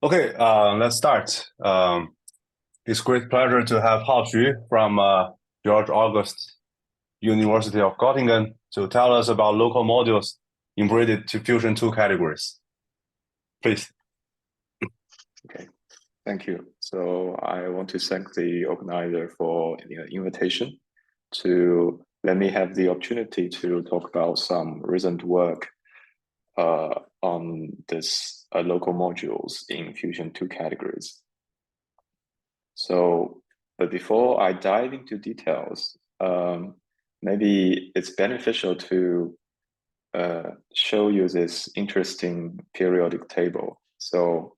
Okay, let's start. It's great pleasure to have Hao Xu from Georg-August-Universität of Göttingen to tell us about local modules in braided to fusion 2 categories. Please. Okay, thank you. So I want to thank the organizer for the invitation to let me have the opportunity to talk about some recent work on this local modules in Fusion 2 categories. So, but before I dive into details, maybe it's beneficial to show you this interesting periodic table. So,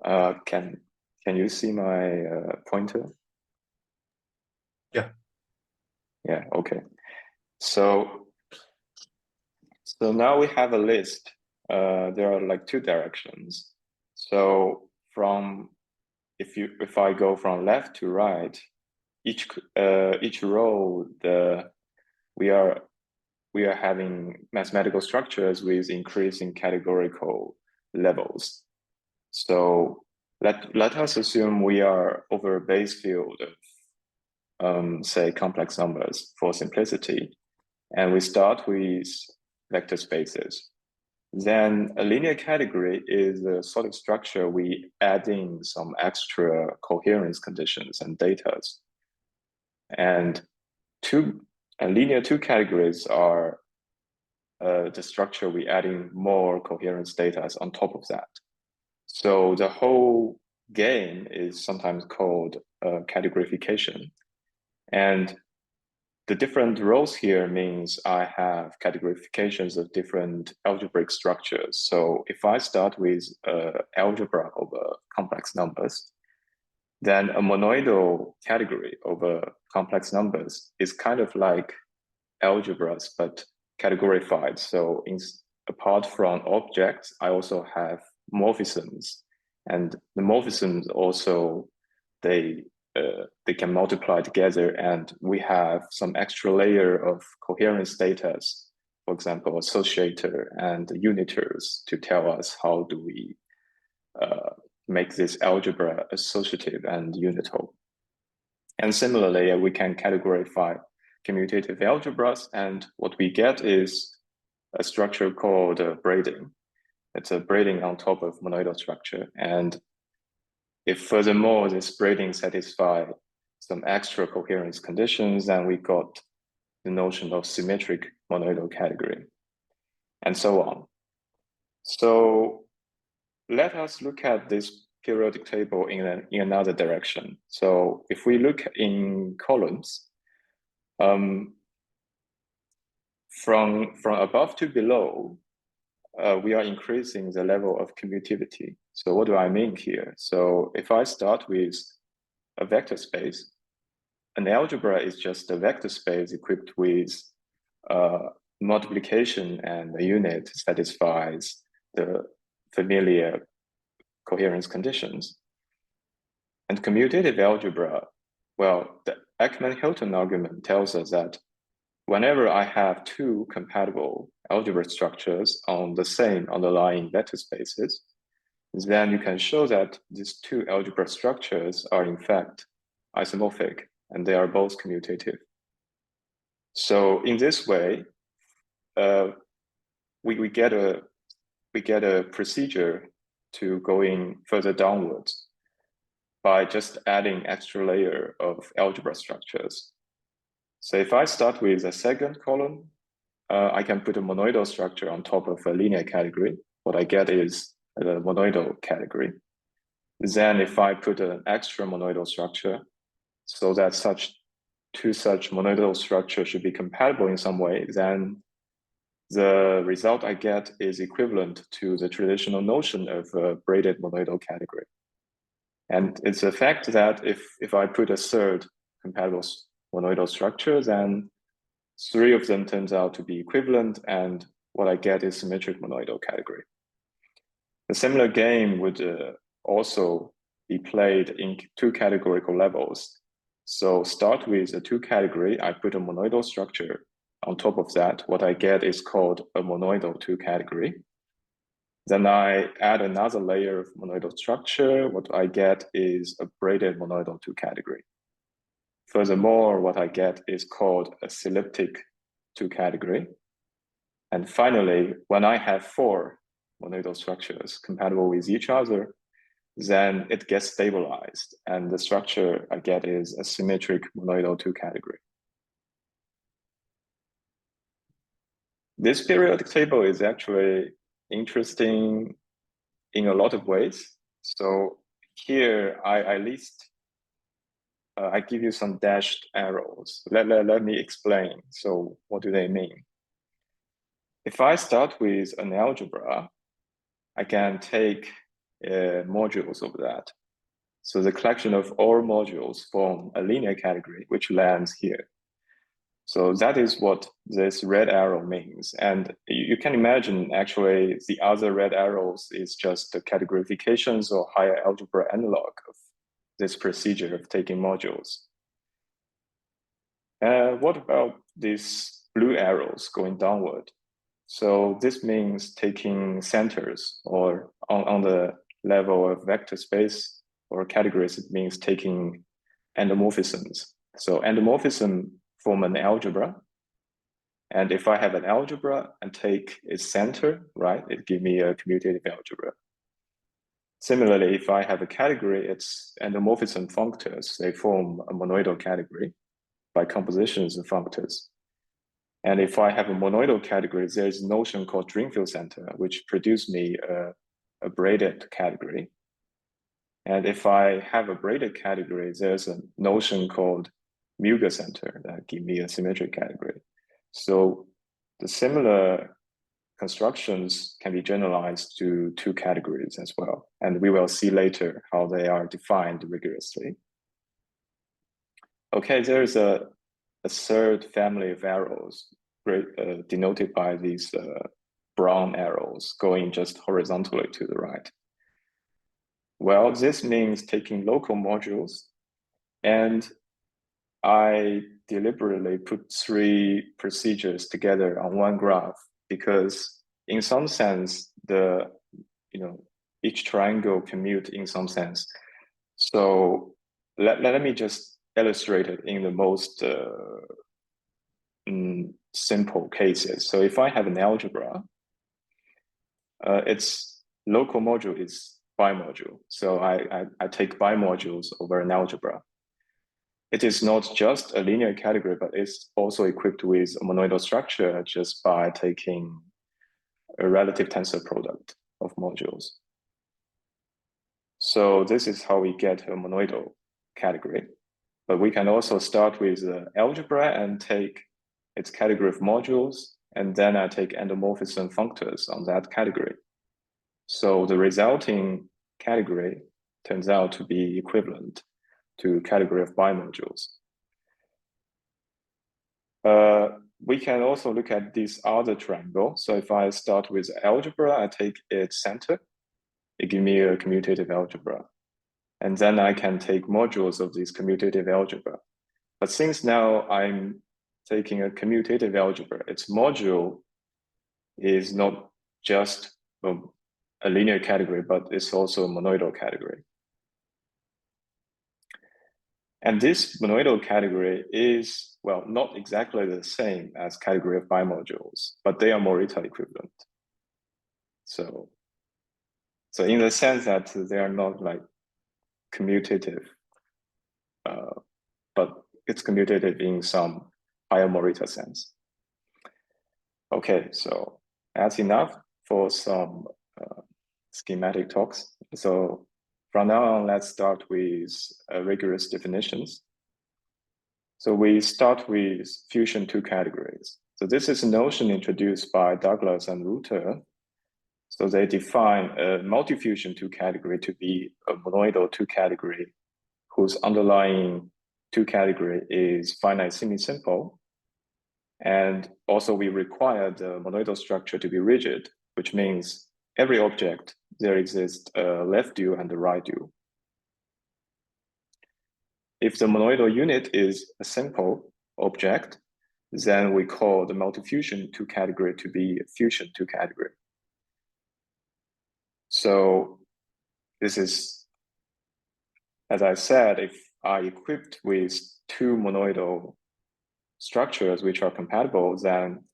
can you see my pointer? Yeah. Yeah. Okay. So now we have a list. There are like 2 directions. So if I go from left to right, each row we are having mathematical structures with increasing categorical levels. So let us assume we are over a base field of say complex numbers for simplicity, and we start with vector spaces. Then a linear category is a solid structure we add in some extra coherence conditions and data. And linear 2 categories are the structure we add in more coherence data on top of that. So the whole game is sometimes called categorification. And the different rows here means I have categorifications of different algebraic structures. So if I start with algebra over complex numbers, then a monoidal category over complex numbers is kind of like algebras, but categorified. So apart from objects, I also have morphisms. And the morphisms also, they can multiply together, and we have some extra layer of coherence data, for example, associator and uniters, to tell us how do we make this algebra associative and unital. And similarly, we can categorify commutative algebras, and what we get is a structure called braiding. It's a braiding on top of monoidal structure. And if furthermore this braiding satisfies some extra coherence conditions, then we got the notion of symmetric monoidal category, and so on. So let us look at this periodic table in another direction. So if we look in columns, from above to below, we are increasing the level of commutativity. So what do I mean here? So if I start with a vector space, an algebra is just a vector space equipped with multiplication, and the unit satisfies the familiar coherence conditions. And commutative algebra, well, the Ekman-Hilton argument tells us that whenever I have 2 compatible algebra structures on the same underlying vector spaces, then you can show that these 2 algebra structures are in fact isomorphic, and they are both commutative. So in this way, we get a procedure to going further downwards by just adding extra layer of algebra structures. So if I start with a second column, I can put a monoidal structure on top of a linear category. What I get is the monoidal category. Then if I put an extra monoidal structure, so that two such monoidal structures should be compatible in some way, then the result I get is equivalent to the traditional notion of a braided monoidal category. And it's a fact that if I put a third compatible monoidal structure, then 3 of them turns out to be equivalent, and what I get is symmetric monoidal category. A similar game would also be played in 2 categorical levels. So start with a 2 category, I put a monoidal structure on top of that. What I get is called a monoidal 2 category. Then I add another layer of monoidal structure. What I get is a braided monoidal two category. Furthermore, what I get is called a sylliptic two category. And finally, when I have 4 monoidal structures compatible with each other, then it gets stabilized. And the structure I get is a symmetric monoidal two category. This periodic table is actually interesting in a lot of ways. So here I give you some dashed arrows. Let me explain. So what do they mean? If I start with an algebra, I can take modules of that. So the collection of all modules form a linear category, which lands here. So that is what this red arrow means. And you can imagine actually the other red arrows is just the categorifications or higher algebra analog of this procedure of taking modules. What about these blue arrows going downward? So this means taking centers, or on the level of vector space or categories, it means taking endomorphisms. So endomorphism form an algebra. And if I have an algebra and take its center, right, it gives me a commutative algebra. Similarly, if I have a category, its endomorphism functors, they form a monoidal category by compositions of functors. And if I have a monoidal category, there's a notion called Drinfeld center, which produces me a braided category. And if I have a braided category, there's a notion called Muger center that give me a symmetric category. So the similar constructions can be generalized to 2 categories as well. And we will see later how they are defined rigorously. Okay, there's a third family of arrows denoted by these brown arrows going just horizontally to the right. Well, this means taking local modules, and I deliberately put 3 procedures together on one graph because in some sense, each triangle commute in some sense. So let me just illustrate it in the most simple cases. So if I have an algebra, its local module is bimodule. So I take bimodules over an algebra. It is not just a linear category, but it's also equipped with a monoidal structure just by taking a relative tensor product of modules. So this is how we get a monoidal category. But we can also start with the algebra and take its category of modules, and then I take endomorphism functors on that category. So the resulting category turns out to be equivalent to category of bimodules. We can also look at this other triangle. So if I start with algebra, I take its center, it gives me a commutative algebra. And then I can take modules of this commutative algebra. But since now I'm taking a commutative algebra, its module is not just a linear category, but it's also a monoidal category. And this monoidal category is, well, not exactly the same as category of bimodules, but they are Morita equivalent. So in the sense that they are not like commutative, but it's commutative in some higher Morita sense. Okay, so that's enough for some schematic talks. So from now on, let's start with rigorous definitions. So we start with fusion 2 categories. So this is a notion introduced by Douglas and Reuter. So they define a multifusion 2 category to be a monoidal 2 category whose underlying 2 category is finite semi-simple. And also we require the monoidal structure to be rigid, which means every object, there exists a left dual and a right dual. If the monoidal unit is a simple object, then we call the multifusion 2 category to be a fusion 2 category. So this is, as I said, if I equipped with two monoidal structures which are compatible, then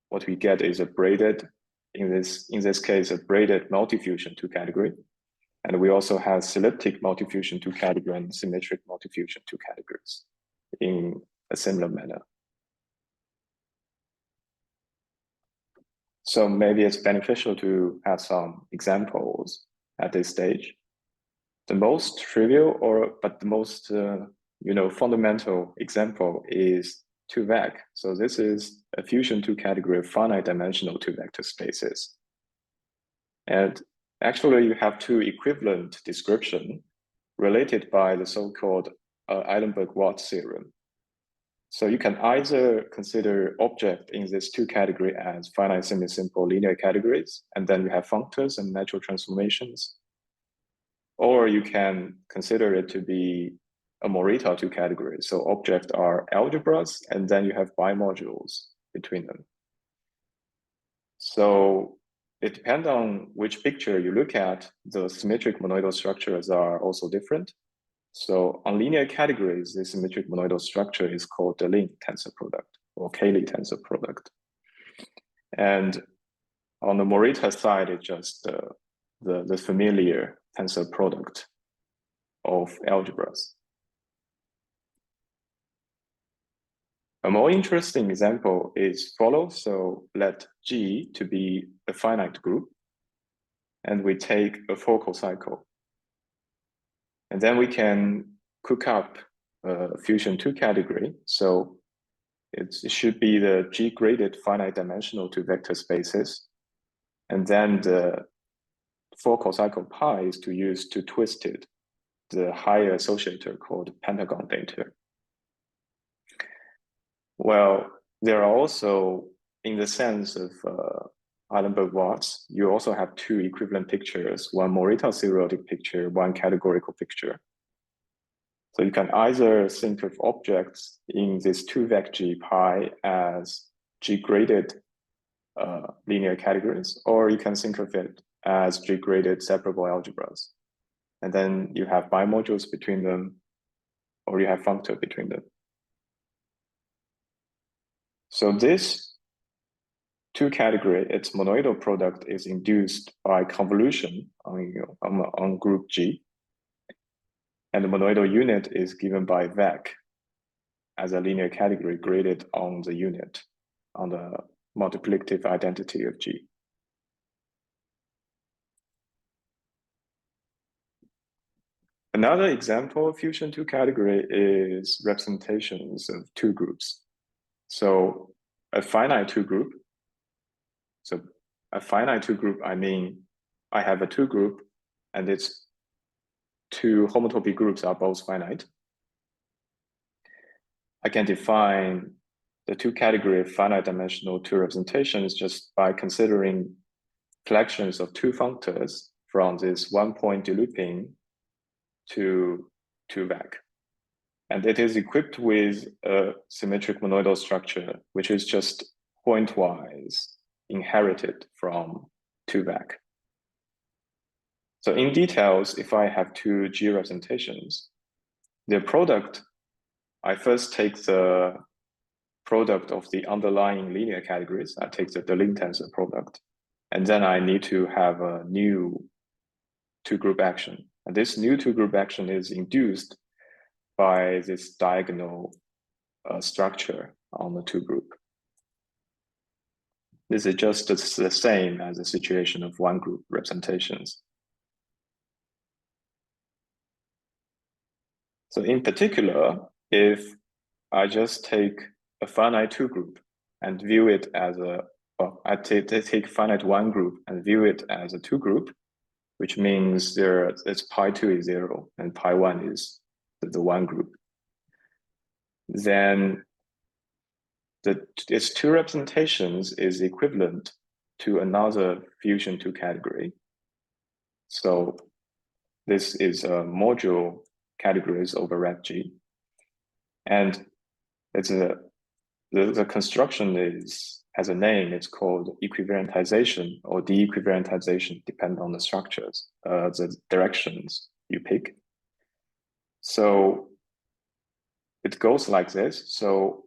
what we get is a braided, in this case, a braided multifusion two category. And we also have elliptic multifusion two category and symmetric multifusion two categories in a similar manner. So maybe it's beneficial to have some examples at this stage. The most trivial but the most fundamental example is 2-vec. So this is a fusion two category of finite dimensional two vector spaces. And actually you have two equivalent description related by the so-called Eilenberg-Watt theorem. So you can either consider object in this two category as finite semi-simple linear categories, and then you have functors and natural transformations. Or you can consider it to be a monoidal two categories. So objects are algebras, and then you have bimodules between them. So it depends on which picture you look at, the symmetric monoidal structures are also different. So on linear categories, the symmetric monoidal structure is called the Ling tensor product or Cayley tensor product. And on the Morita side, it's just the familiar tensor product of algebras. A more interesting example is follows. So let G to be a finite group, and we take a focal cycle. And then we can cook up a fusion two category. So it should be the G-graded finite dimensional two vector spaces. And then the focal cycle pi is to use to twist it, the higher associator called pentagon data. Well, there are also, in the sense of Eilenberg-Watts, you also have two equivalent pictures, one Morita seriatic picture, one categorical picture. So you can either think of objects in this 2-vec G pi as G-graded linear categories, or you can think of it as G-graded separable algebras. And then you have bimodules between them, or you have functor between them. So this two category, its monoidal product is induced by convolution on group G. And the monoidal unit is given by vec as a linear category graded on the unit, on the multiplicative identity of G. Another example of fusion two category is representations of two groups. So a finite two group. So a finite two group, I mean, I have a two group and its two homotopy groups are both finite. I can define the two category of finite dimensional two representations just by considering collections of two functors from this one point delooping to 2-vec. And it is equipped with a symmetric monoidal structure, which is just pointwise inherited from 2-vec. So in details, if I have two G representations, their product, I first take the product of the underlying linear categories. I take the Ling tensor product, and then I need to have a new two-group action. And this new two-group action is induced by this diagonal structure on the two-group. This is just the same as the situation of one-group representations. So in particular, if I just take a finite two-group and view it as I take finite one-group and view it as a two-group, which means it's pi2 is 0 and pi1 is the one group, then its two representations is equivalent to another fusion two category. So this is a module categories over rep G. And it's the construction is has a name. It's called equivalentization or de-equivalentization, depending on the structures, the directions you pick. So it goes like this. So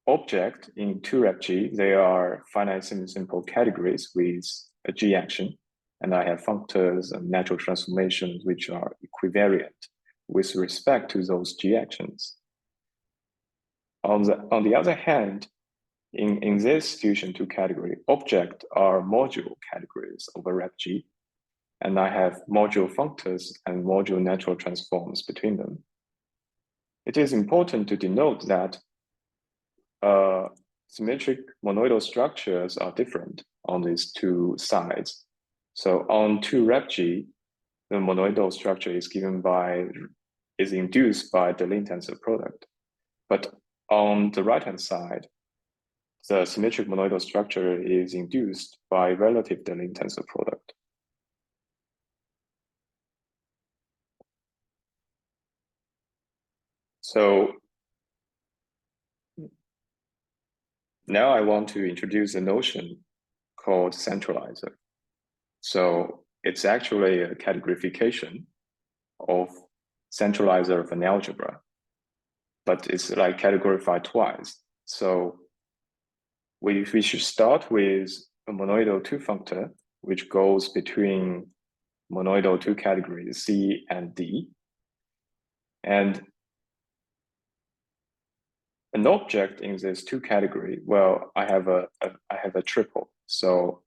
object in 2RepG, they are finite simple categories with a G action. And I have functors and natural transformations which are equivariant with respect to those G actions. On the other hand, in this fusion 2 category, object are module categories over RepG. And I have module functors and module natural transforms between them. It is important to denote that symmetric monoidal structures are different on these 2 sides. So on 2RepG, the monoidal structure is induced by the link tensor product. But on the right-hand side, the symmetric monoidal structure is induced by relative link tensor product. So now I want to introduce a notion called centralizer. So it's actually a categorification of centralizer of an algebra, but it's like categorified twice. So we should start with a monoidal 2 functor, which goes between monoidal 2 categories C and D. And an object in this 2 category, well, I have a triple. So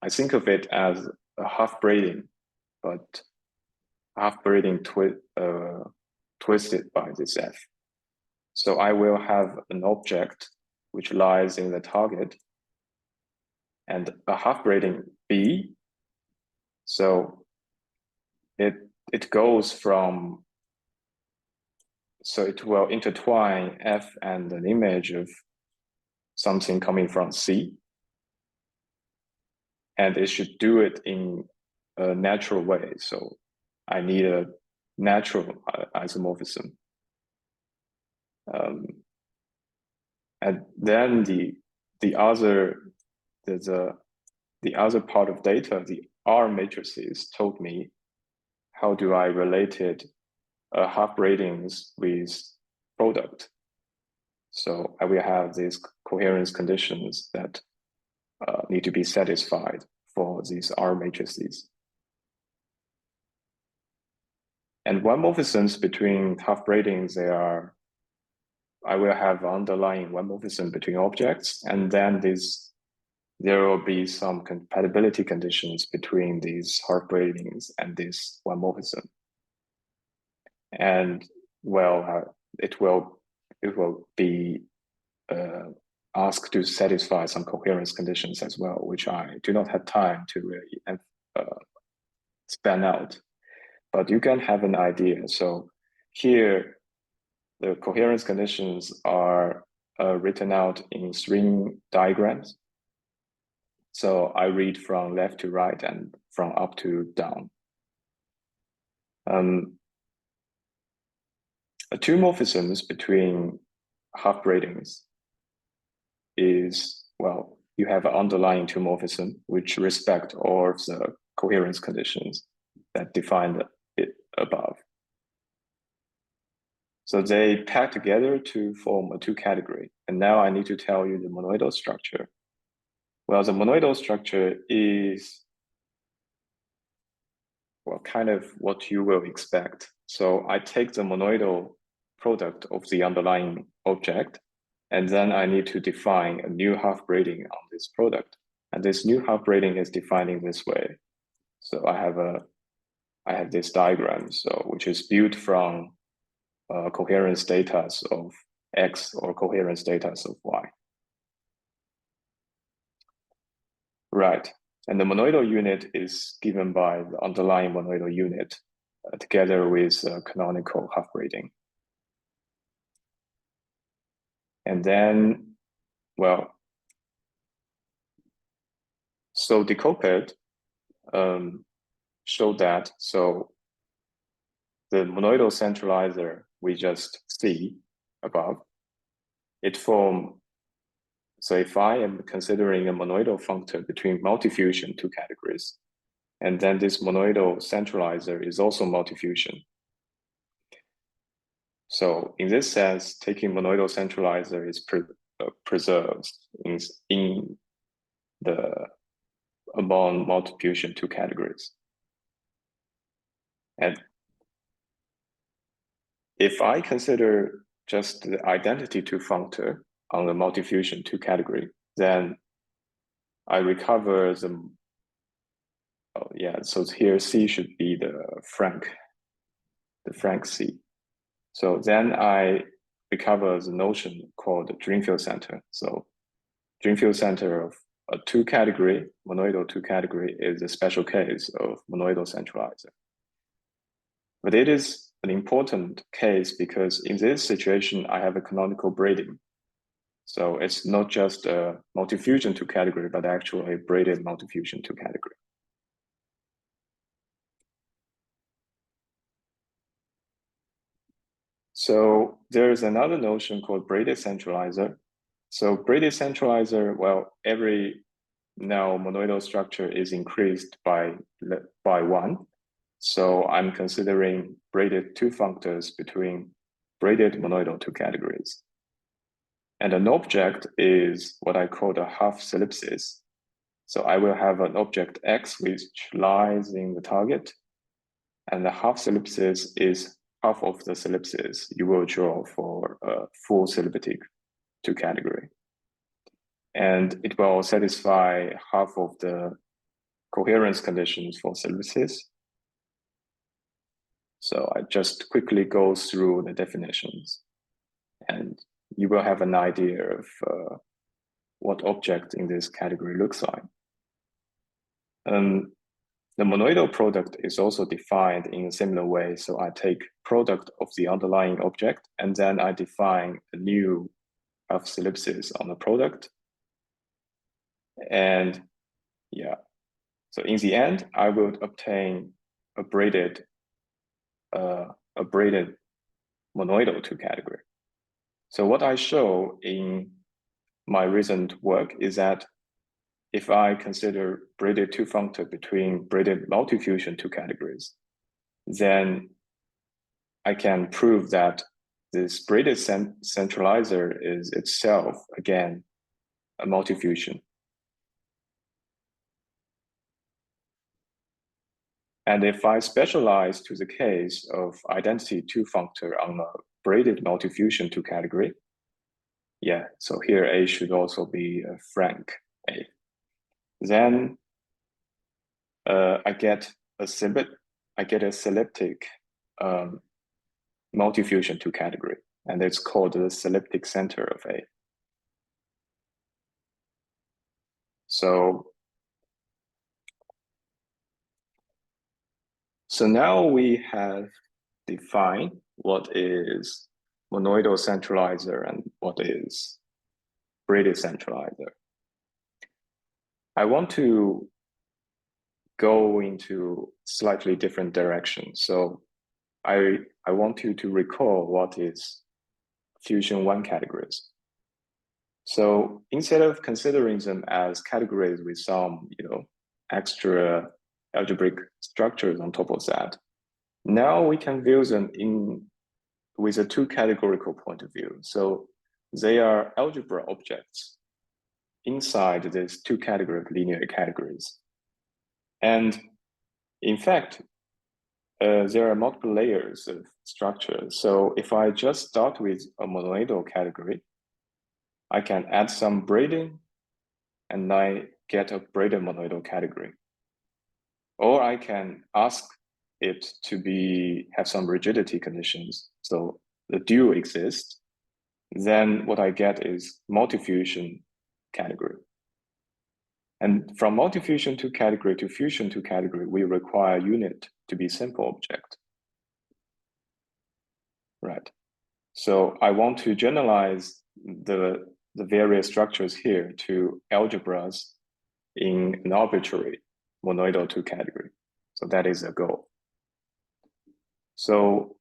I think of it as a half braiding, but half braiding twisted by this F. So I will have an object which lies in the target and a half braiding B. So it goes from, so it will intertwine F and an image of something coming from C. And it should do it in a natural way. So I need a natural isomorphism. And then the other part of data, the R matrices, told me how do I relate it half braidings with product. So I will have these coherence conditions that need to be satisfied for these R matrices. And one morphisms between half braidings, I will have underlying one morphism between objects, and then there will be some compatibility conditions between these half braidings and this one morphism. And well, it will be asked to satisfy some coherence conditions as well, which I do not have time to really span out. But you can have an idea. So here, the coherence conditions are written out in string diagrams. So I read from left to right and from up to down. Two morphisms between half braidings is, well, you have an underlying two morphism which respect all of the coherence conditions that define it above. So they pack together to form a two category. And now I need to tell you the monoidal structure. Well, the monoidal structure is, well, kind of what you will expect. So I take the monoidal product of the underlying object, and then I need to define a new half braiding on this product. And this new half braiding is defined in this way. So I have this diagram, so which is built from coherence data of X or coherence data of Y. Right, and the monoidal unit is given by the underlying monoidal unit together with canonical half braiding. And then, well, so decoupled showed that, so the monoidal centralizer we just see above, it forms So if I am considering a monoidal functor between multifusion two categories, and then this monoidal centralizer is also multifusion. So in this sense, taking monoidal centralizer is preserved in the among multifusion two categories. And if I consider just the identity two functor on the multifusion two category, then I recover the, oh yeah, so here C should be the Frank C. So then I recover the notion called Drinfeld center. So Drinfeld center of a two category, monoidal two category, is a special case of monoidal centralizer. But it is an important case because in this situation, I have a canonical braiding. So it's not just a multifusion two category, but actually a braided multifusion two category. So there's another notion called braided centralizer. So braided centralizer, well, every now monoidal structure is increased by one. So I'm considering braided two functors between braided monoidal two categories. And an object is what I call the half ellipsis. So I will have an object X which lies in the target, and the half ellipsis is half of the ellipsis you will draw for a full elliptic two category. And it will satisfy half of the coherence conditions for ellipsis. So I just quickly go through the definitions, and you will have an idea of what object in this category looks like. The monoidal product is also defined in a similar way. So I take product of the underlying object, and then I define a new half ellipsis on the product. And yeah, so in the end, I will obtain a braided monoidal two category. So what I show in my recent work is that if I consider braided two functor between braided multifusion two categories, then I can prove that this braided centralizer is itself, again, a multifusion. And if I specialize to the case of identity two functor on a braided multifusion two category, yeah, so here A should also be a Frank A. Then I get a elliptic multifusion two category, and it's called the elliptic center of A. So now we have defined what is monoidal centralizer and what is braided centralizer. I want to go into slightly different directions. So I want you to recall what is fusion one categories. So instead of considering them as categories with some, extra algebraic structures on top of that, now we can view them with a two categorical point of view. So they are algebra objects inside these two category linear categories. And in fact, there are multiple layers of structure. So if I just start with a monoidal category, I can add some braiding and I get a braided monoidal category. Or I can ask it to have some rigidity conditions. So the dual exists. Then what I get is multifusion category. And from multifusion two category to fusion two category, we require unit to be simple object. Right. So I want to generalize the various structures here to algebras in an arbitrary monoidal two category. So that is a goal. So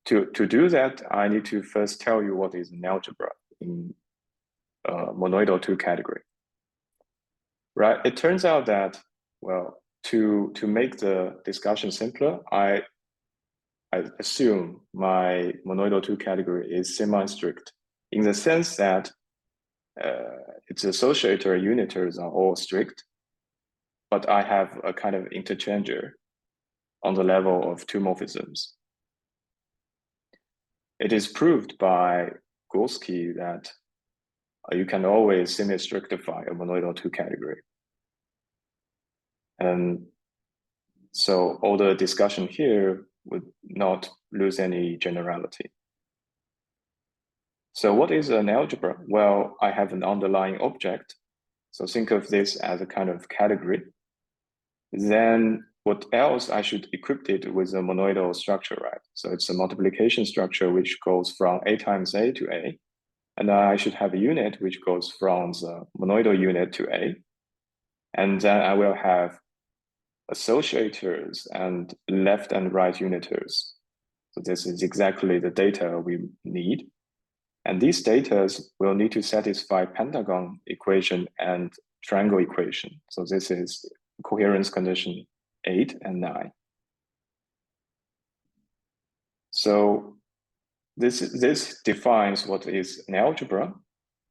to do that, I need to first tell you what is an algebra monoidal 2 category. Right? It turns out that, well, to make the discussion simpler, I assume my monoidal 2 category is semi-strict in the sense that its associator uniters are all strict, but I have a kind of interchanger on the level of 2 morphisms. It is proved by Gorski that you can always semi-strictify a monoidal 2 category. And so all the discussion here would not lose any generality. So what is an algebra? Well, I have an underlying object. So think of this as a kind of category. Then what else I should equip it with a monoidal structure, right? So it's a multiplication structure which goes from A times A to A. And I should have a unit which goes from the monoidal unit to A. And then I will have associators and left and right uniters. So this is exactly the data we need. And these data will need to satisfy pentagon equation and triangle equation. So this is coherence condition 8 and 9. So this defines what is an algebra.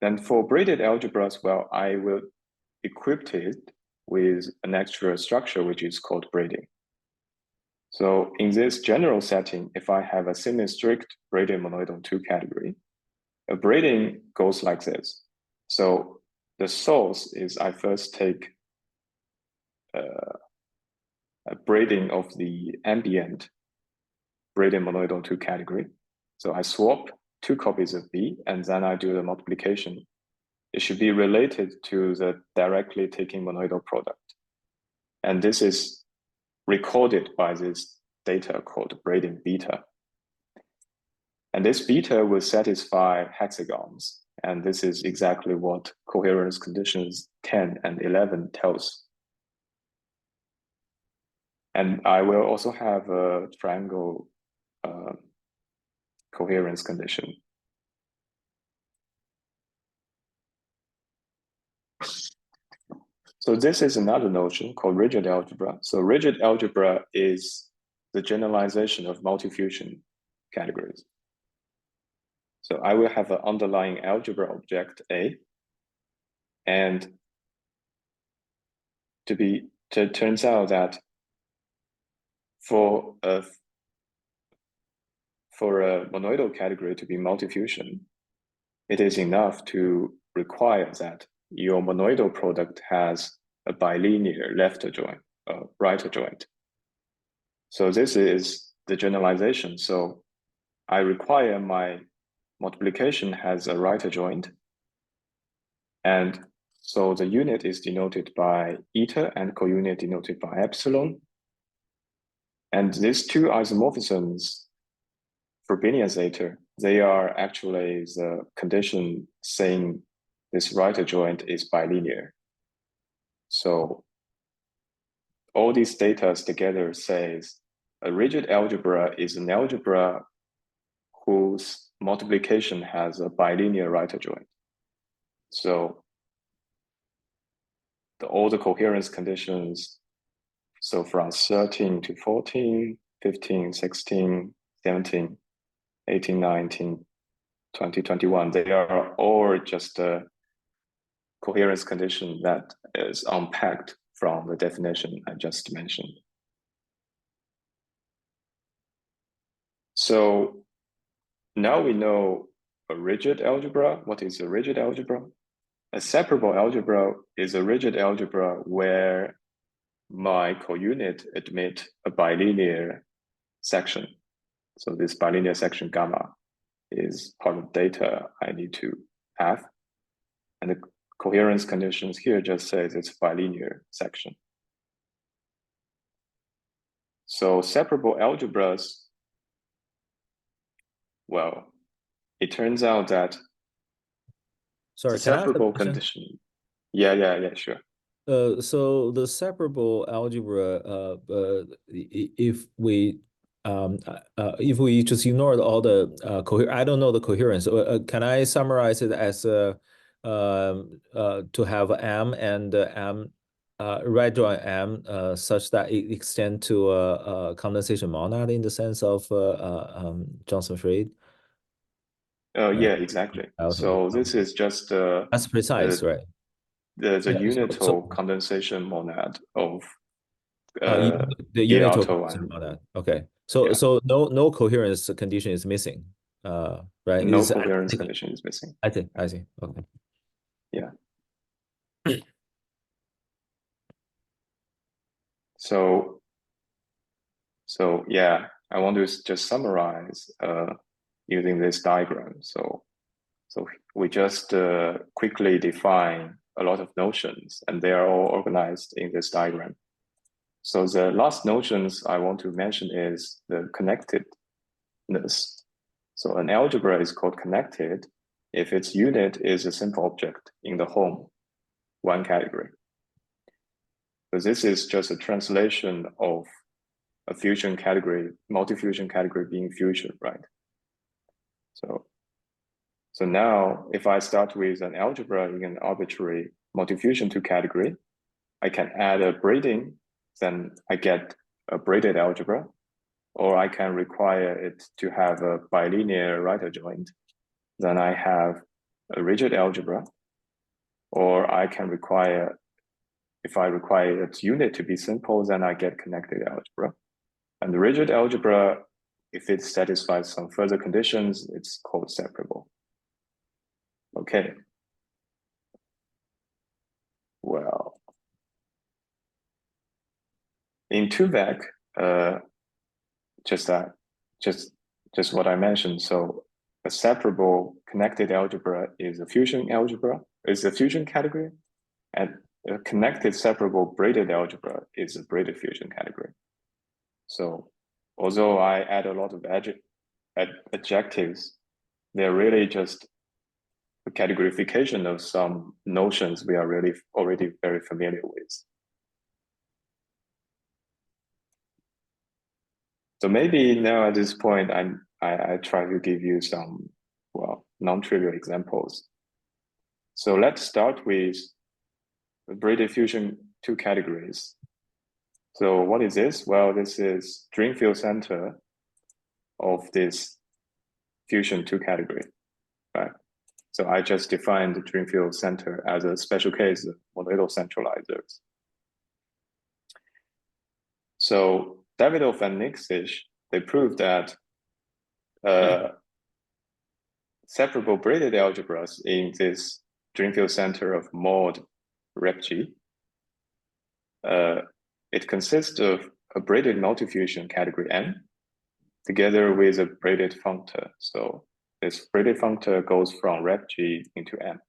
Then for braided algebras, well, I will equip it with an extra structure, which is called braiding. So in this general setting, if I have a semi-strict braided monoidal 2 category, a braiding goes like this. So the source is I first take a braiding of the ambient braided monoidal 2 category. So I swap 2 copies of B and then I do the multiplication. It should be related to the directly taking monoidal product. And this is recorded by this data called braiding beta. And this beta will satisfy hexagons. And this is exactly what coherence conditions 10 and 11 tells. And I will also have a triangle coherence condition. So this is another notion called rigid algebra. So rigid algebra is the generalization of multifusion categories. So I will have an underlying algebra object A, and it turns out that for a monoidal category to be multifusion, it is enough to require that your monoidal product has a bilinear left adjoint, right adjoint. So this is the generalization. So I require my multiplication has a right adjoint. And so the unit is denoted by eta and co-unit denoted by epsilon. And these 2 isomorphisms for Binnian zeta, they are actually the condition saying this right adjoint is bilinear. So all these data together says a rigid algebra is an algebra whose multiplication has a bilinear right adjoint. So all the coherence conditions, so from 13 to 14, 15, 16, 17, 18, 19, 20, 21, they are all just a coherence condition that is unpacked from the definition I just mentioned. So now we know a rigid algebra. What is a rigid algebra? A separable algebra is a rigid algebra where my co-unit admit a bilinear section. So this bilinear section gamma is part of data I need to have. And the coherence conditions here just says it's bilinear section. So separable algebras, well, it turns out that Sorry, the separable condition. Yeah, sure. So the separable algebra, if we just ignore all the I don't know the coherence. Can I summarize it as to have M and M right drawing M such that it extend to a condensation monad in the sense of Johnson-Fried? Yeah, exactly. So this is just that's precise, right? The Yeah, unital condensation monad of the unital Auto condensation and monad. Okay, so yeah. so no coherence condition is missing, right? No coherence condition is missing. I see. Okay. Yeah. So yeah, I want to just summarize using this diagram. So we just quickly define a lot of notions, and they are all organized in this diagram. So the last notions I want to mention is the connectedness. So an algebra is called connected if its unit is a simple object in the home one category. So this is just a translation of a fusion category, multifusion category being fusion, right? So now if I start with an algebra in an arbitrary multifusion 2 category, I can add a braiding, then I get a braided algebra, or I can require it to have a bilinear right adjoint. Then I have a rigid algebra, or I can require, if I require its unit to be simple, then I get connected algebra. And the rigid algebra, if it satisfies some further conditions, it's called separable. Okay. Well, in 2vec, just what I mentioned. So a separable connected algebra is a fusion algebra, is a fusion category, and a connected separable braided algebra is a braided fusion category. So although I add a lot of adjectives, they're really just a categorification of some notions we are really already very familiar with. So maybe now at this point, I try to give you some, well, non-trivial examples. So let's start with the braided fusion 2 categories. So what is this? Well, this is Drinfeld center of this fusion 2 category, right? So I just defined the Drinfeld center as a special case of monoidal centralizers. So Davidov and Nixish, they proved that separable braided algebras in this Drinfeld center of mod rep-G, it consists of a braided multifusion category N together with a braided functor. So this braided functor goes from rep-G into M.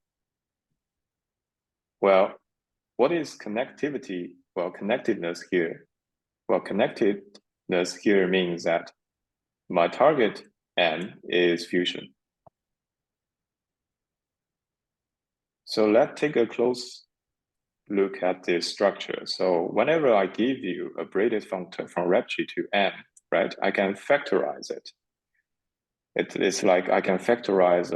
Well, what is connectivity? Well, connectedness here. Well, connectedness here means that my target M is fusion. So let's take a close look at this structure. So whenever I give you a braided functor from rep-G to M, right, I can factorize it. It's like I can factorize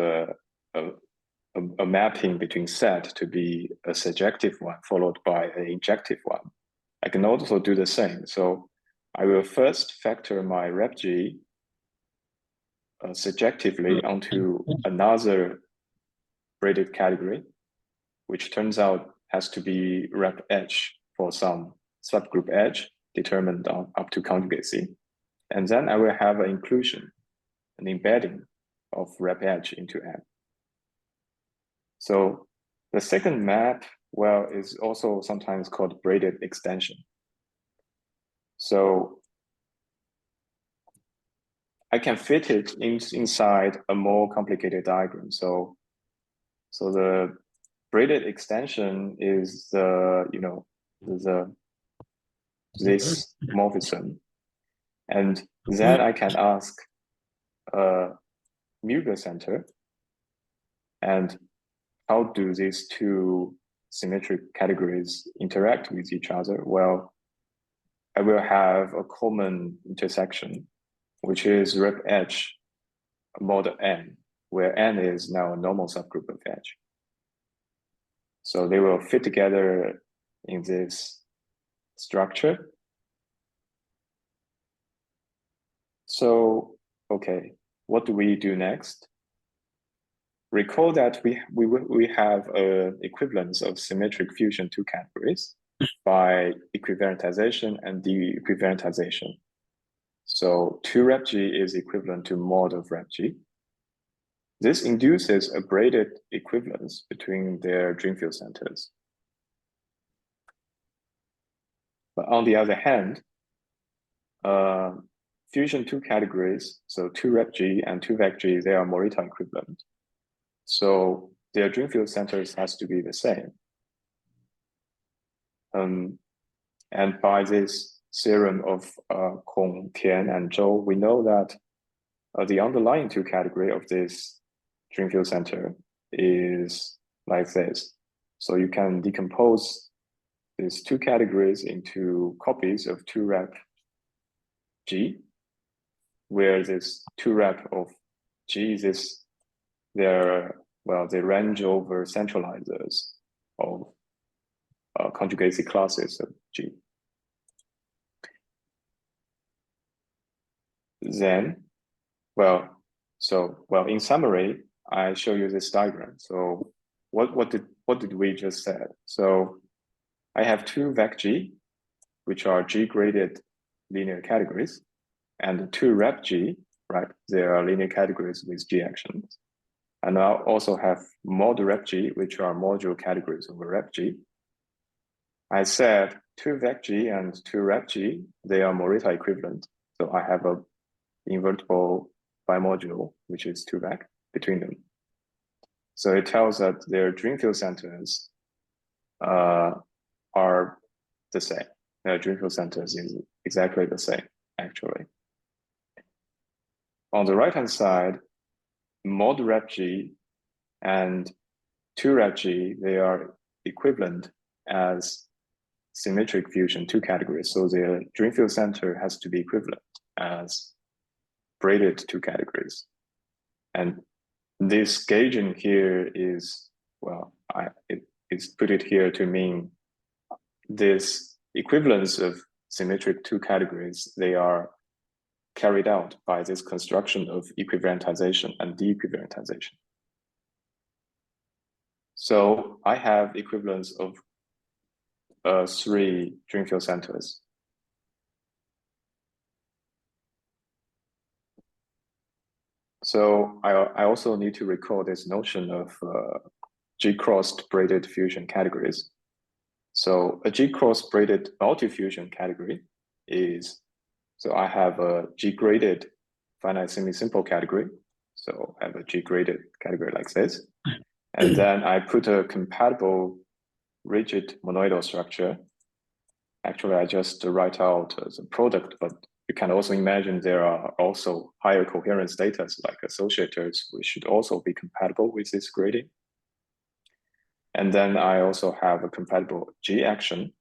a mapping between set to be a surjective one followed by an injective one. I can also do the same. So I will first factor my rep-G surjectively onto another braided category, which turns out has to be rep-H for some subgroup H determined up to conjugacy. And then I will have an inclusion, an embedding of rep-H into M. So the second map, well, is also sometimes called braided extension. So I can fit it inside a more complicated diagram. So the braided extension is this morphism, and then I can ask Muger center, and how do these two symmetric categories interact with each other? Well, I will have a common intersection, which is rep-H mod N, where N is now a normal subgroup of H. So they will fit together in this structure. So, okay, what do we do next? Recall that we have an equivalence of symmetric fusion two categories by equivalentization and de-equivalentization. So 2 rep G is equivalent to mod of rep G. This induces a braided equivalence between their Drinfeld centers. But on the other hand, fusion two categories, so 2 rep G and 2 vec G, they are Morita equivalent. So their Drinfeld centers has to be the same. And by this theorem of Kong, Tian, and Zhou, we know that the underlying two category of this Drinfeld center is like this. So you can decompose these two categories into copies of 2 rep G, where this 2 rep of G is they range over centralizers of conjugacy classes of G. Then, in summary, I show you this diagram. So what did we just said? So I have 2 vec G, which are G-graded linear categories, and 2 rep G, right? They are linear categories with G actions. And I also have mod rep G, which are modular categories over rep G. I said 2 vec G and 2 rep G, they are Morita equivalent. So I have a invertible bimodule, which is 2 vec between them. So it tells that their Drinfeld centers are the same. Their Drinfeld centers is exactly the same, actually. On the right-hand side, mod rep G and 2 rep G, they are equivalent as symmetric fusion two categories. So the Drinfeld center has to be equivalent as braided two categories. And this gauging here is, it's put it here to mean this equivalence of symmetric two categories, they are carried out by this construction of equivalentization and de-equivalentization. So I have equivalence of 3 Drinfeld centers. So I also need to recall this notion of G-crossed braided fusion categories. So a G-crossed braided multifusion category is, so I have a G-graded finite semi-simple category. So I have a G-graded category like this. And then I put a compatible rigid monoidal structure. Actually, I just write out the product, but you can also imagine there are also higher coherence data like associators, which should also be compatible with this grading. And then I also have a compatible G action.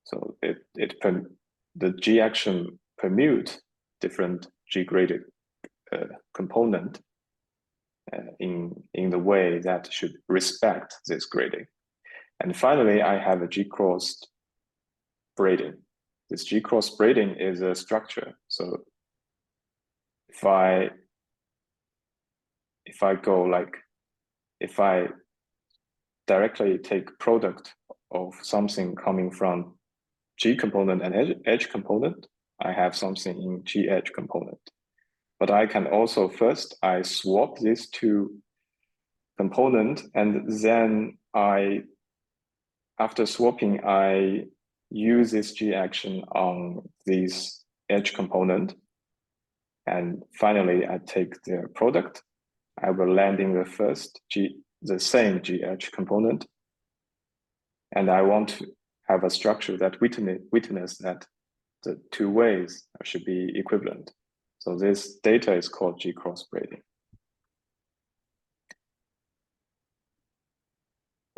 So the G action permute different G graded component in the way that should respect this grading. And finally, I have a G-crossed braiding. This G-cross braiding is a structure. So if I directly take product of something coming from G component and edge component, I have something in G edge component. But I can also I swap these two components, and then after swapping, I use this G action on this edge component. And finally, I take their product. I will land in the same G edge component. And I want to have a structure that witness that the two ways should be equivalent. So this data is called G-cross braiding.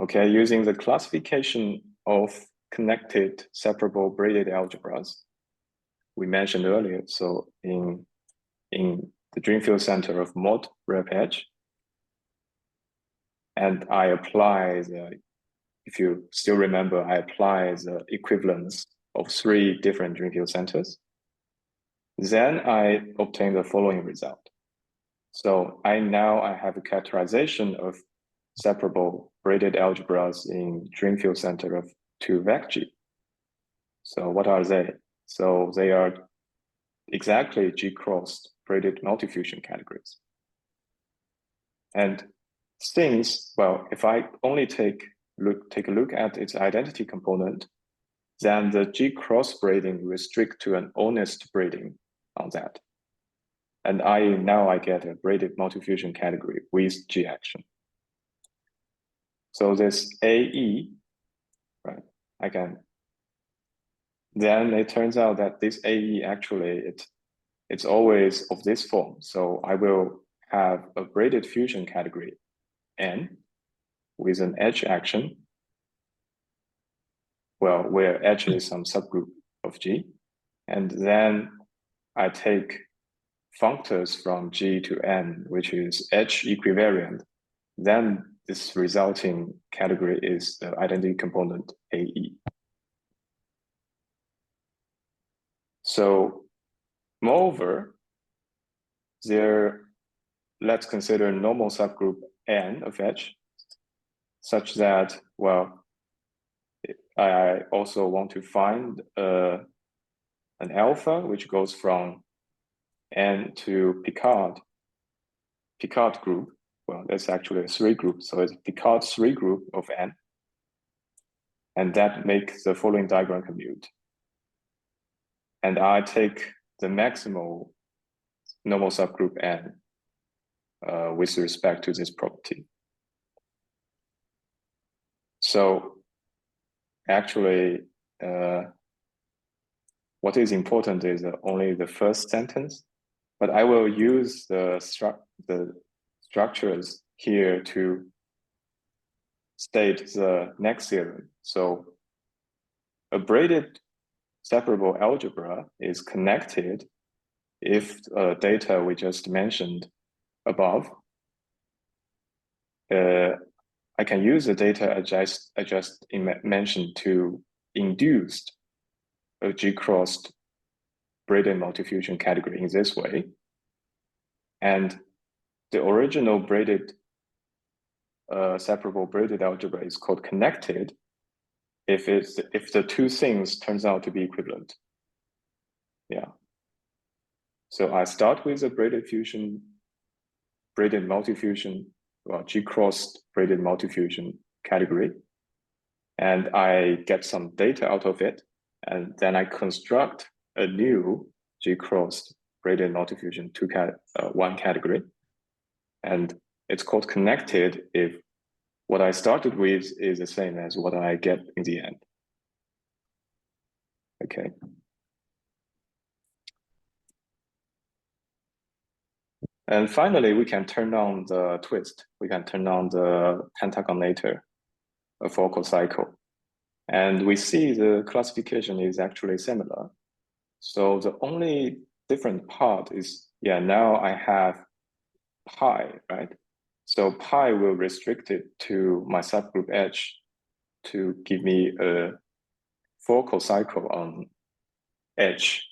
Okay, using the classification of connected separable braided algebras we mentioned earlier. So in the Drinfeld center of mod rep edge, and I apply the if you still remember, I apply the equivalence of 3 different Drinfeld centers. Then I obtain the following result. So I have a characterization of separable braided algebras in Drinfeld center of 2 vec G. So what are they? So they are exactly G-crossed braided multifusion categories. And since, well, if I only take a look at its identity component, then the G-cross braiding restrict to an honest braiding on that. And now I get a braided multifusion category with G action. So this AE, right, then it turns out that this AE actually, it's always of this form. So I will have a braided fusion category N with an edge action, well, where edge is some subgroup of G. And then I take functors from G to N, which is edge equivariant. Then this resulting category is the identity component AE. So moreover, let's consider normal subgroup N of edge, such that, well, I also want to find an alpha, which goes from N to Picard group. Well, that's actually a 3 group. So it's Picard 3 group of N. And that makes the following diagram commute. And I take the maximal normal subgroup N with respect to this property. So actually, what is important is only the first sentence, but I will use the structures here to state the next theorem. So a braided separable algebra is connected if data we just mentioned above. I can use the data I just mentioned to induce a G-crossed braided multifusion category in this way. And the original braided separable braided algebra is called connected if the 2 things turns out to be equivalent. Yeah. So I start with a braided multifusion, well, G-crossed braided multifusion category, and I get some data out of it, and then I construct a new G-crossed braided multifusion 1 category, and it's called connected if what I started with is the same as what I get in the end. Okay. And finally, we can turn on the twist. We can turn on the pentagonator, a focal cycle. And we see the classification is actually similar. So the only different part is, yeah, now I have pi, right? So pi will restrict it to my subgroup H to give me a focal cycle on H.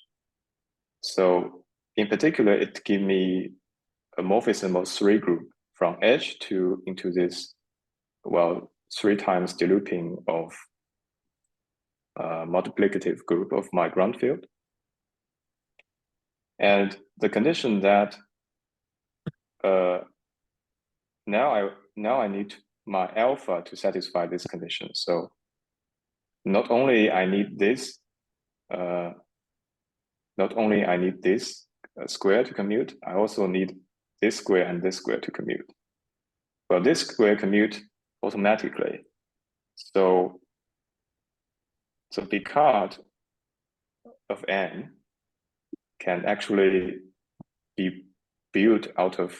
So in particular, it gives me a morphism of 3 group from H into this, well, 3 times delooping of multiplicative group of my ground field. And the condition that now I need my alpha to satisfy this condition. So not only I need this square to commute, I also need this square and this square to commute. Well, this square commute automatically. So Picard of N can actually be built out of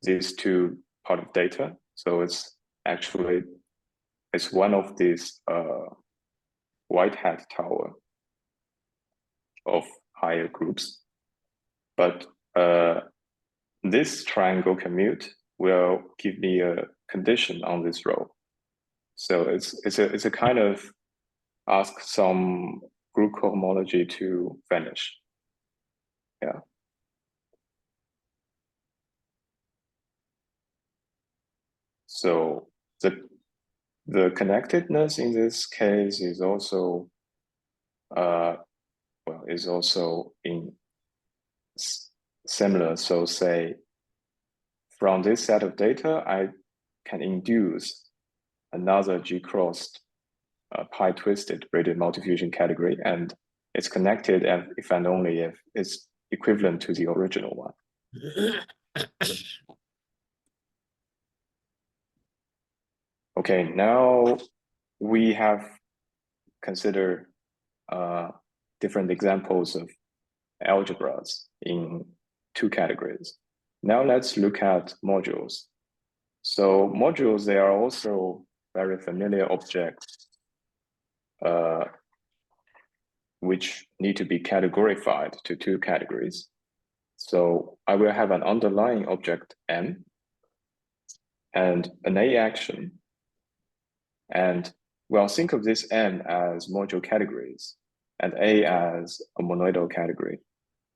these 2 part of data. So it's one of these white hat tower of higher groups. But this triangle commute will give me a condition on this row. So it's a kind of ask some group cohomology to vanish. Yeah. So the connectedness in this case is also is also in similar. So say from this set of data, I can induce another G-crossed pi-twisted braided multifusion category, and it's connected if and only if it's equivalent to the original one. Okay, now we have considered different examples of algebras in two categories. Now let's look at modules. So modules, they are also very familiar objects which need to be categorified to two categories. So I will have an underlying object M and an A action. And we'll think of this M as module categories and A as a monoidal category.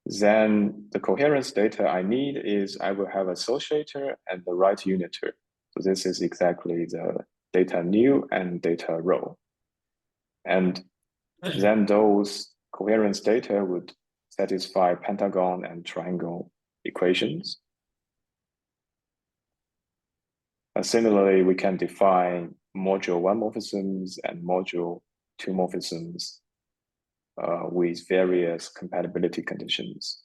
Then the coherence data I need is I will have associator and the right uniter. So this is exactly the data new and data row. And then those coherence data would satisfy pentagon and triangle equations. Similarly, we can define module 1 morphisms and module 2 morphisms with various compatibility conditions.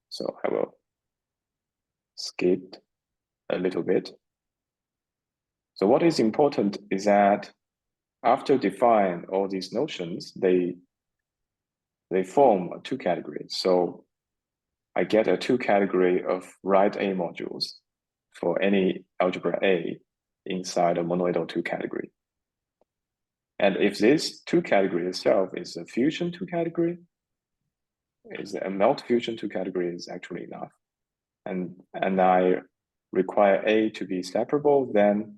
So I will skip a little bit. So what is important is that after define all these notions, they form two categories. So I get a two category of right A modules for any algebra A inside a monoidal two category. And if this two category itself is a fusion two category, is a multifusion two category is actually enough. And I require A to be separable, then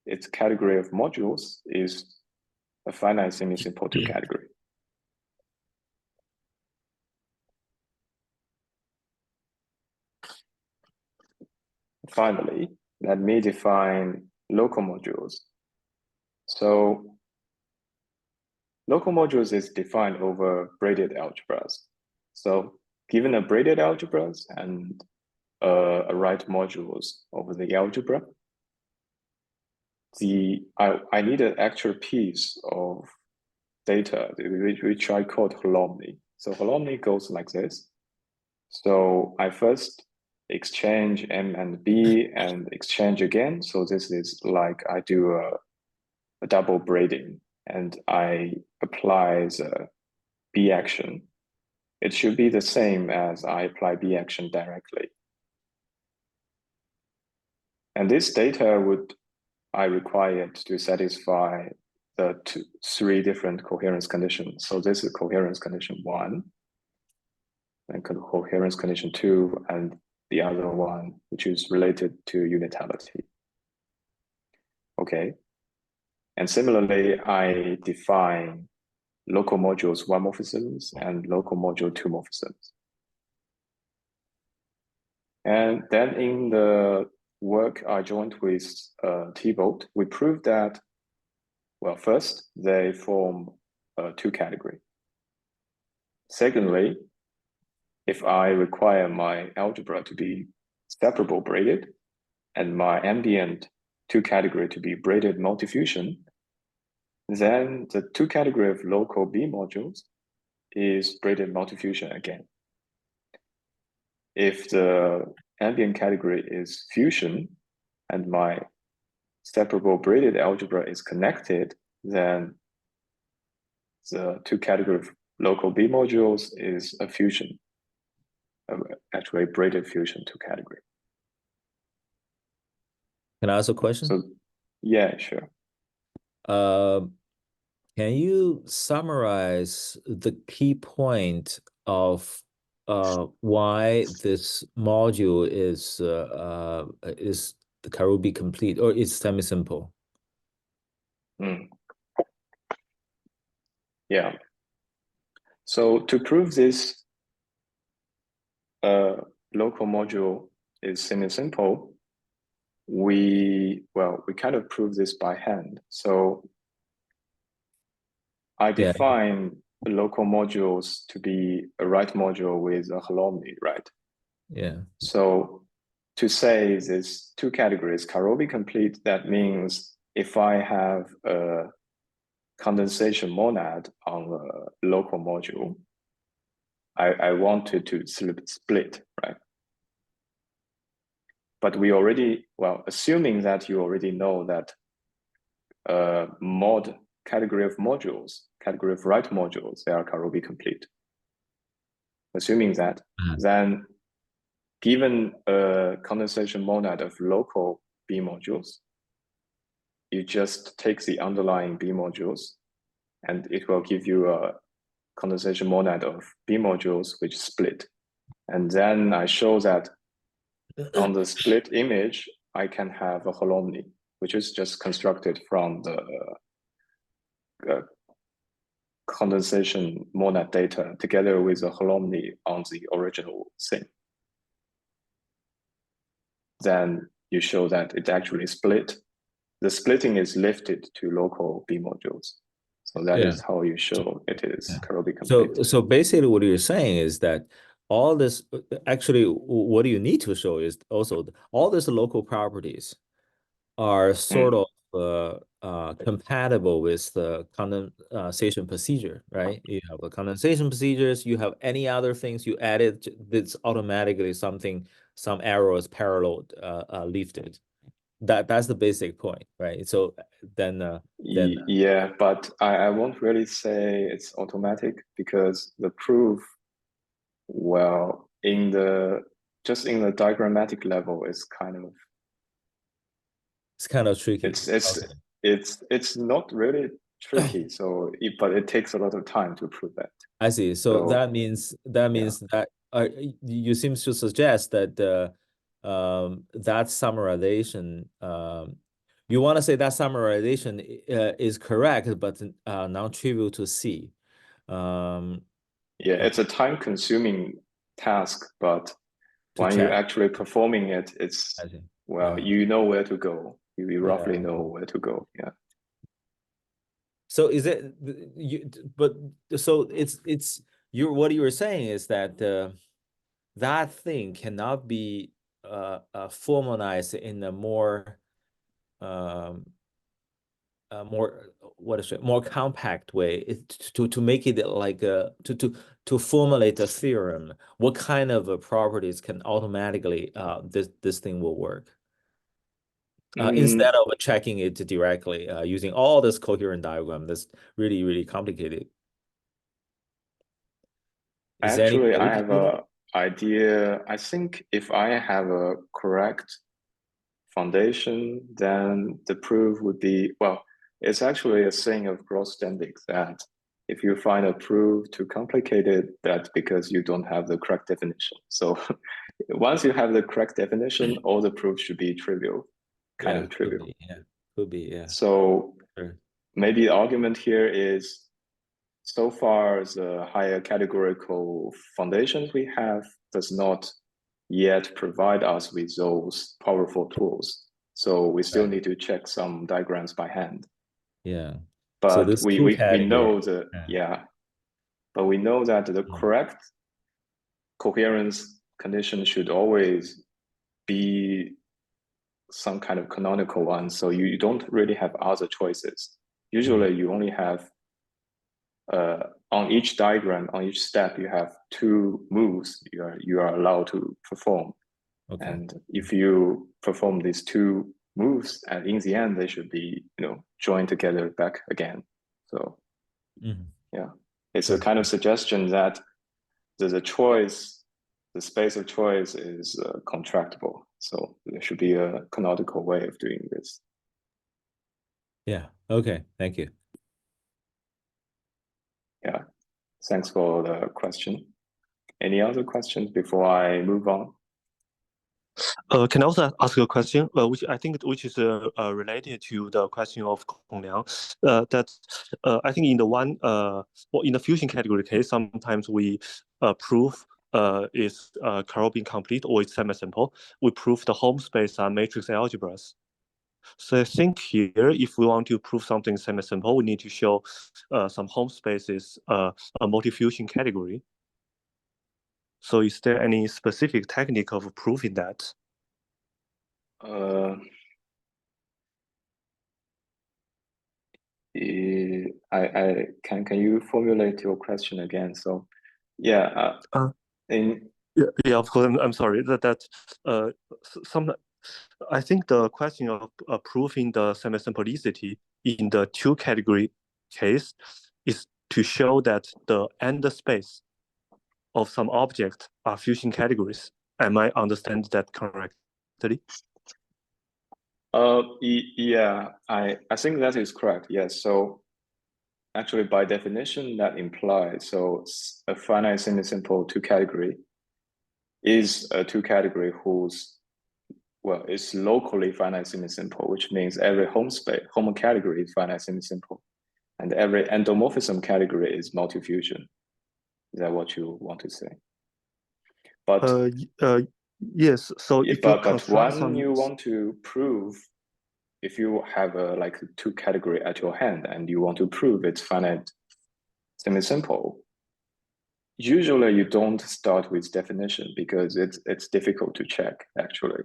its category of modules is a finite semi-simple two category. Finally, let me define local modules. So local modules is defined over braided algebras. So given a braided algebras and a right modules over the algebra, I need an actual piece of data which I called holomny. So holomny goes like this. So I first exchange M and B and exchange again. So this is like I do a double braiding and I apply the B action. It should be the same as I apply B action directly. And this data I require to satisfy the three different coherence conditions. So this is coherence condition 1, and coherence condition 2, and the other one, which is related to unitality. Okay. And similarly, I define local modules 1 morphisms and local module 2 morphisms. And then in the work I joined with Thibault, we proved that, well, first, they form two categories. Secondly, if I require my algebra to be separable braided and my ambient two category to be braided multifusion, then the two category of local B modules is braided multifusion again. If the ambient category is fusion and my separable braided algebra is connected, then the two category of local B modules is a fusion, actually braided fusion two category. Can I ask a question? So, yeah, sure. Can you summarize the key point of why this module is the Karoubi complete or is semi-simple? Yeah. So to prove this local module is semi-simple, we kind of prove this by hand. So I define local modules to be a right module with a holomny, right? Yeah. So to say these two categories Karobi complete, that means if I have a condensation monad on a local module, I wanted to split, right? But we already, assuming that you already know that category of right modules, they are Karobi complete. Assuming that, then given a condensation monad of local B modules, you just take the underlying B modules and it will give you a condensation monad of B modules which split. And then I show that on the split image, I can have a holomny, which is just constructed from the condensation monad data together with a holomny on the original thing. Then you show that it actually split. The splitting is lifted to local B modules. So that is how you show it is Karobi complete. So basically what you're saying is that all this, actually what you need to show is also all these local properties are sort of compatible with the condensation procedure, right? You have the condensation procedures, you have any other things you added, that's automatically some arrows parallel lifted. That's the basic point, right? So then yeah, but I won't really say it's automatic because the proof, just in the diagrammatic level is kind of tricky. It's not really tricky. But it takes a lot of time to prove that. I see. So that means that you seem to suggest that that summarization, you want to say that summarization is correct, but non-trivial to see. It's a time-consuming task, but when you're actually performing it, it's you know where to go. You roughly know where to go. Yeah. So is it what you were saying is that that thing cannot be formalized in a more more compact way to make it like to formulate a theorem. What kind of properties can automatically this thing will work? Instead of checking it directly using all this coherent diagram, that's really, really complicated. Actually, I have an idea. I think if I have a correct foundation, then the proof would be, it's actually a saying of Gross-Stendijk that if you find a proof too complicated, that's because you don't have the correct definition. So once you have the correct definition, all the proofs should be trivial. Kind of trivial. Could be, yeah. So maybe the argument here is so far the higher categorical foundations we have does not yet provide us with those powerful tools. So we still need to check some diagrams by hand. Yeah. But so we know but we know that the correct coherence condition should always be some kind of canonical one. So you don't really have other choices. Usually you only have, on each diagram, on each step, you have two moves you are allowed to perform. Okay. And if you perform these two moves, and in the end, they should be, joined together back again. So it's a kind of suggestion that the space of choice is contractible. So there should be a canonical way of doing this. Yeah. Okay. Thank you. Yeah. Thanks for the question. Any other questions before I move on? Can I also ask a question, which I think is related to the question of Kong Liang? I think in in the fusion category case, sometimes we prove is Carol being complete or it's semi-simple. We prove the home space are matrix algebras. So I think here, if we want to prove something semi-simple, we need to show some home spaces a multifusion category. So is there any specific technique of proving that? Can you formulate your question again? So, yeah, yeah, of course. I'm sorry I think the question of proving the semi-simplicity in the two category case is to show that the end space of some object are fusion categories. Am I understand that correctly? Yeah, I think that is correct. Yes. So actually, by definition, that implies a finite semi-simple two category is a two category whose is locally finite semi-simple, which means every home category is finite semi-simple, and every endomorphism category is multifusion. Is that what you want to say? But yes. So if you want to prove, if you have a two category at your hand and you want to prove it's finite semi-simple, usually you don't start with definition because it's difficult to check actually.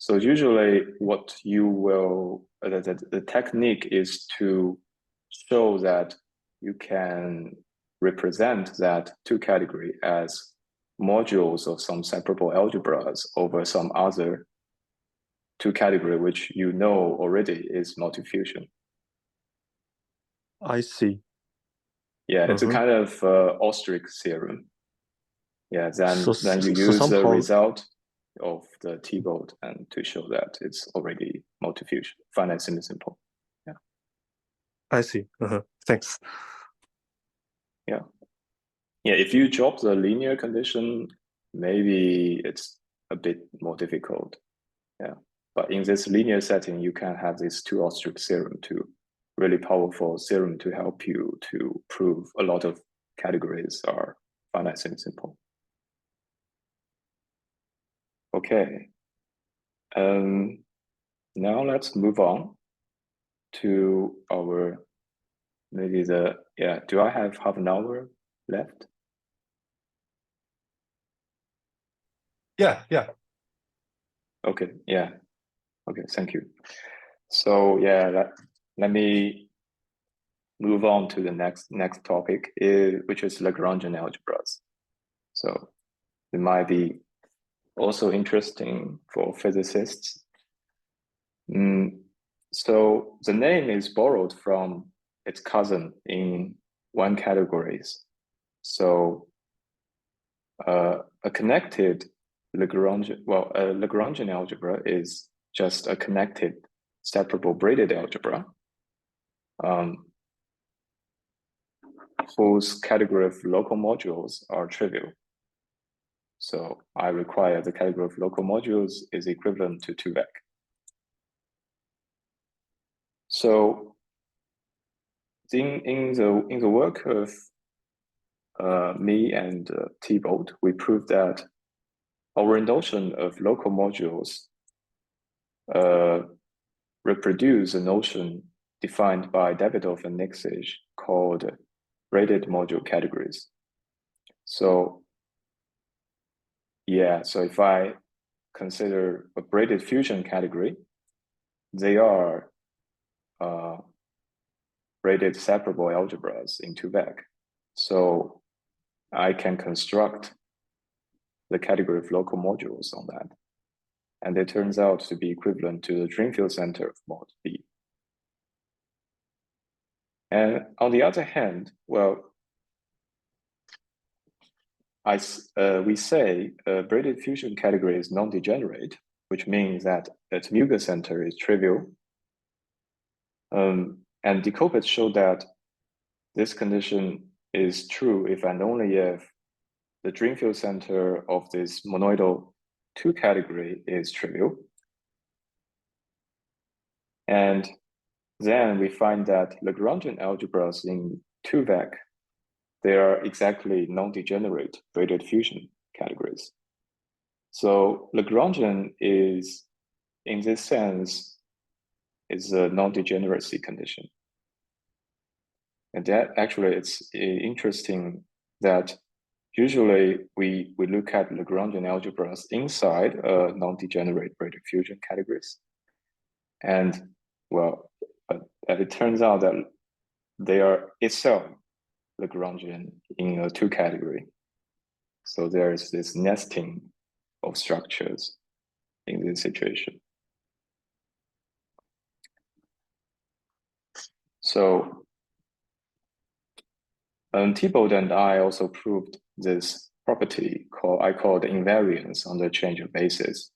So usually what you will, the technique is to show that you can represent that two category as modules of some separable algebras over some other two category, which you know already is multifusion. I see. Yeah, it's a kind of Ostrich theorem. Yeah, then you use the result of the T-bolt and to show that it's already multifusion, finite semi-simple. Yeah. I see. Thanks. Yeah. Yeah, if you drop the linear condition, maybe it's a bit more difficult. Yeah. But in this linear setting, you can have this two Ostrich theorem to really powerful theorem to help you to prove a lot of categories are finite semi-simple. Okay. Now let's move on to our do I have half an hour left? Yeah. Okay, yeah. Okay, thank you. So yeah, let me move on to the next topic, which is Lagrangian algebras. So it might be also interesting for physicists. So the name is borrowed from its cousin in one categories. So a connected Lagrangian algebra is just a connected separable braided algebra whose category of local modules are trivial. So I require the category of local modules is equivalent to 2vec. So in the work of me and T-bolt, we proved that our notion of local modules reproduce a notion defined by Davidoff and Nixig called braided module categories. So yeah, so if I consider a braided fusion category, they are braided separable algebras in 2vec. So I can construct the category of local modules on that. And it turns out to be equivalent to the Drinfeld center of mod B. And on the other hand, well, we say a braided fusion category is non-degenerate, which means that its Muger center is trivial. And Decopet showed that this condition is true if and only if the Drinfeld center of this monoidal two category is trivial. And then we find that Lagrangian algebras in 2-vec, they are exactly non-degenerate braided fusion categories. So Lagrangian is, in this sense, is a non-degeneracy condition. And that actually, it's interesting that usually we look at Lagrangian algebras inside non-degenerate braided fusion categories. And well, it turns out that they are itself Lagrangian in a 2 category. So there's this nesting of structures in this situation. So Thibault and I also proved this property I call the invariance on the change of basis.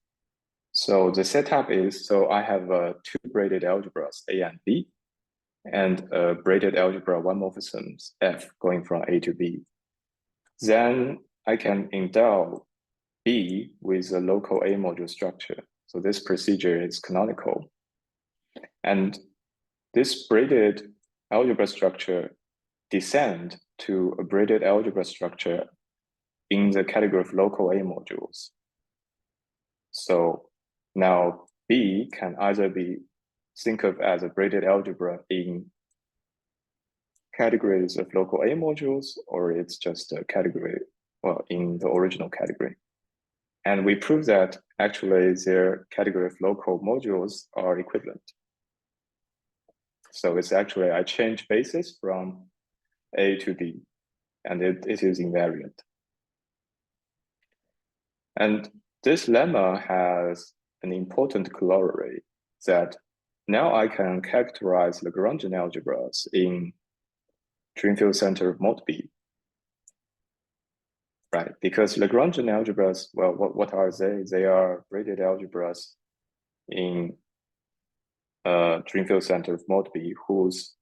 So the setup is, so I have 2 braided algebras, A and B, and a braided algebra 1 morphisms F going from A to B. Then I can endow B with a local A module structure. So this procedure is canonical. And this braided algebra structure descend to a braided algebra structure in the category of local A modules. So now B can either be think of as a braided algebra in categories of local A modules, or it's just a category, well, in the original category. And we prove that actually their category of local modules are equivalent. So it's actually, I change basis from A to B, and it is invariant. And this lemma has an important corollary that now I can characterize Lagrangian algebras in Drinfeld center of mod B. Right, because Lagrangian algebras, well, what are they? They are braided algebras in Drinfeld center of mod B whose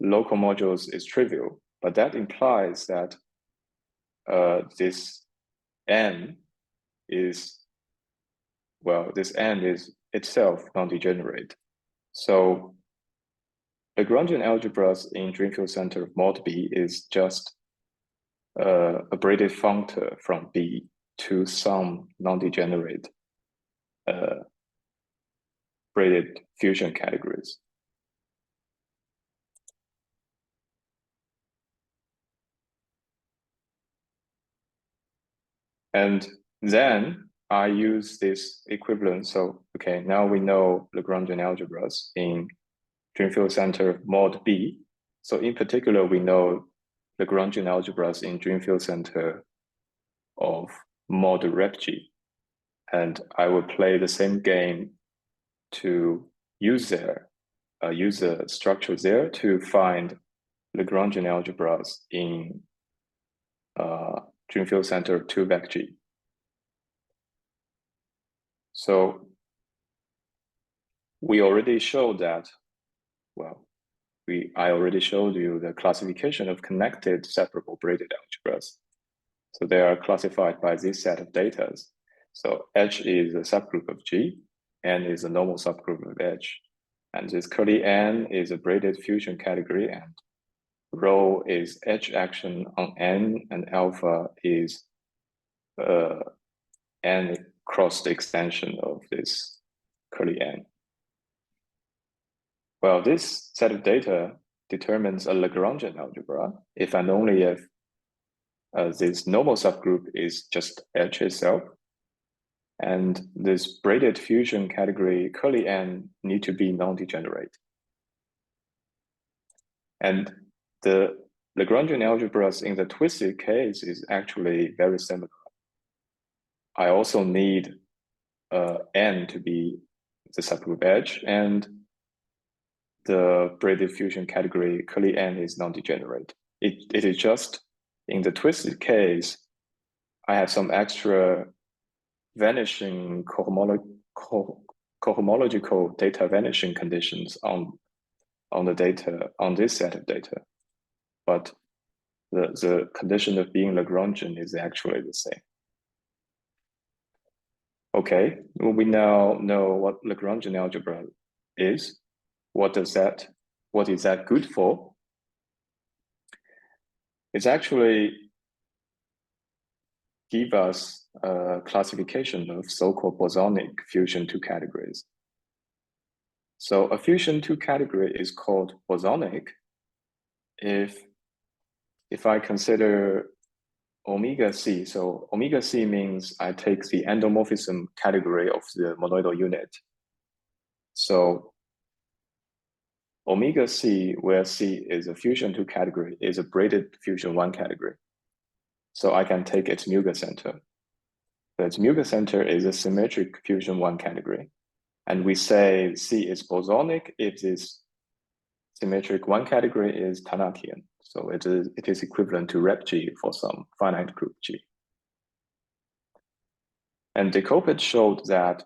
local modules is trivial, but that implies that this n is, well, this n is itself non-degenerate. So Lagrangian algebras in Drinfeld center of mod B is just a braided functor from B to some non-degenerate braided fusion categories. And then I use this equivalent. So, okay, now we know Lagrangian algebras in Drinfeld center mod B. So in particular, we know Lagrangian algebras in Drinfeld center of mod rep G. And I will play the same game to use the structure there to find Lagrangian algebras in Drinfeld center of 2-vec G. So we already showed that, well, I already showed you the classification of connected separable braided algebras. So they are classified by this set of data. So H is a subgroup of G, N is a normal subgroup of H, and this curly N is a braided fusion category, and rho is H action on N, and alpha is N cross the extension of this curly N. Well, this set of data determines a Lagrangian algebra if and only if this normal subgroup is just H itself, and this braided fusion category curly N need to be non-degenerate. And the Lagrangian algebras in the twisted case is actually very similar. I also need N to be the subgroup H, and the braided fusion category curly N is non-degenerate. It is just in the twisted case, I have some extra vanishing cohomological data vanishing conditions on the data, on this set of data. But the condition of being Lagrangian is actually the same. Okay, well, we now know what Lagrangian algebra is. What is that good for? It's actually give us a classification of so-called bosonic fusion two categories. So a fusion two category is called bosonic if I consider omega c. So omega c means I take the endomorphism category of the monoidal unit. So omega c, where c is a fusion two category, is a braided fusion one category. So I can take its Muger center. So its Muger center is a symmetric fusion one category. And we say C is bosonic if this symmetric one category is Tanakian. So it is equivalent to rep G for some finite group G. And Decopet showed that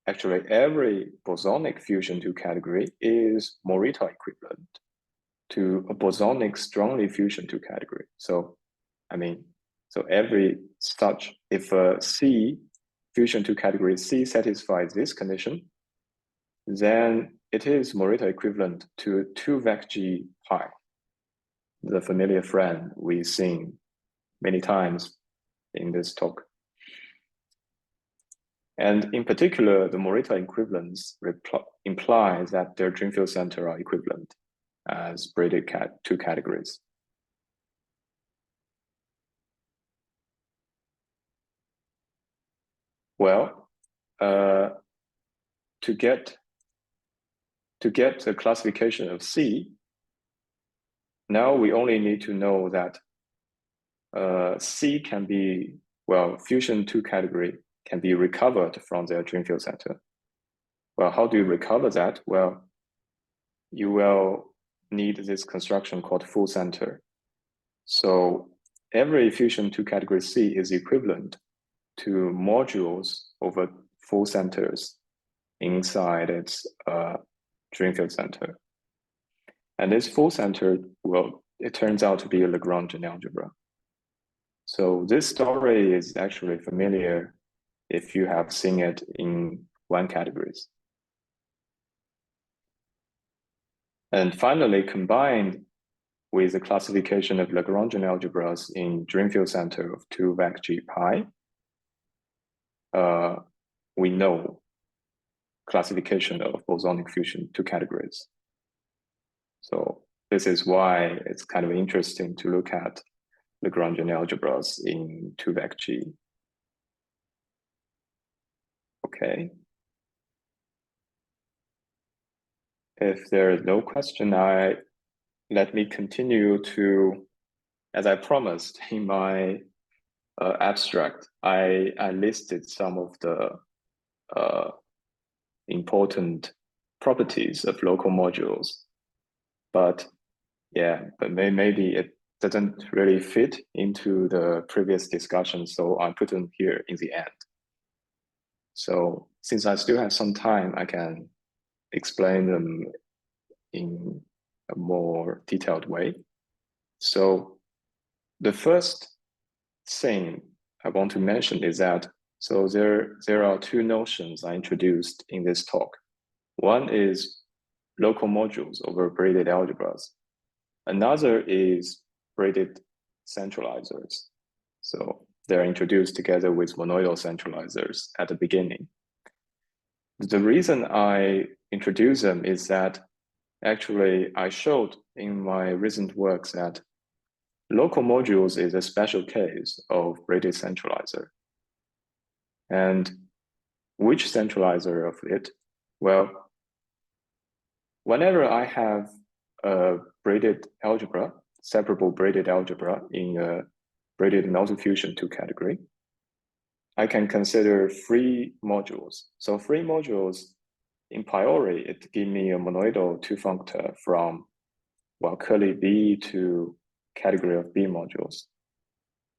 actually every bosonic fusion two category is Morita equivalent to a bosonic strongly fusion two category. So, so every such, if a C fusion two category C satisfies this condition, then it is Morita equivalent to 2 vec G pi, the familiar friend we've seen many times in this talk. And in particular, the Morita equivalence implies that their Drinfeld center are equivalent as braided two categories. Well, to get the classification of C, now we only need to know that C can be, well, fusion two category can be recovered from their Drinfeld center. Well, how do you recover that? Well, you will need this construction called full center. So every fusion two category C is equivalent to modules over full centers inside its Drinfeld center. And this full center, well, it turns out to be a Lagrangian algebra. So this story is actually familiar if you have seen it in one categories. And finally, combined with the classification of Lagrangian algebras in Drinfeld center of 2 vec G pi, we know classification of bosonic fusion two categories. So this is why it's kind of interesting to look at Lagrangian algebras in 2 vec G. Okay. If there is no question, let me continue to, as I promised in my abstract, I listed some of the important properties of local modules, but maybe it doesn't really fit into the previous discussion, so I put them here in the end. So since I still have some time, I can explain them in a more detailed way. So the first thing I want to mention is that, so there are two notions I introduced in this talk. One is local modules over braided algebras. Another is braided centralizers. So they're introduced together with monoidal centralizers at the beginning. The reason I introduce them is that actually I showed in my recent works that local modules is a special case of braided centralizer. And which centralizer of it? Well, whenever I have a braided algebra, separable braided algebra in a braided multifusion two category, I can consider free modules. So free modules, in priori, it give me a monoidal two functor from, well, curly B to category of B modules,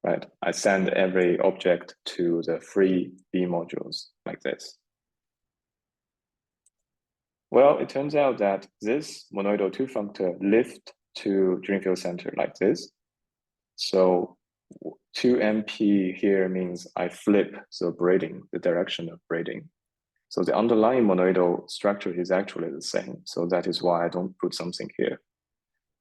right? I send every object to the free B modules like this. Well, it turns out that this monoidal two functor lift to Drinfeld center like this. So 2MP here means I flip the braiding, the direction of braiding. So the underlying monoidal structure is actually the same. So that is why I don't put something here.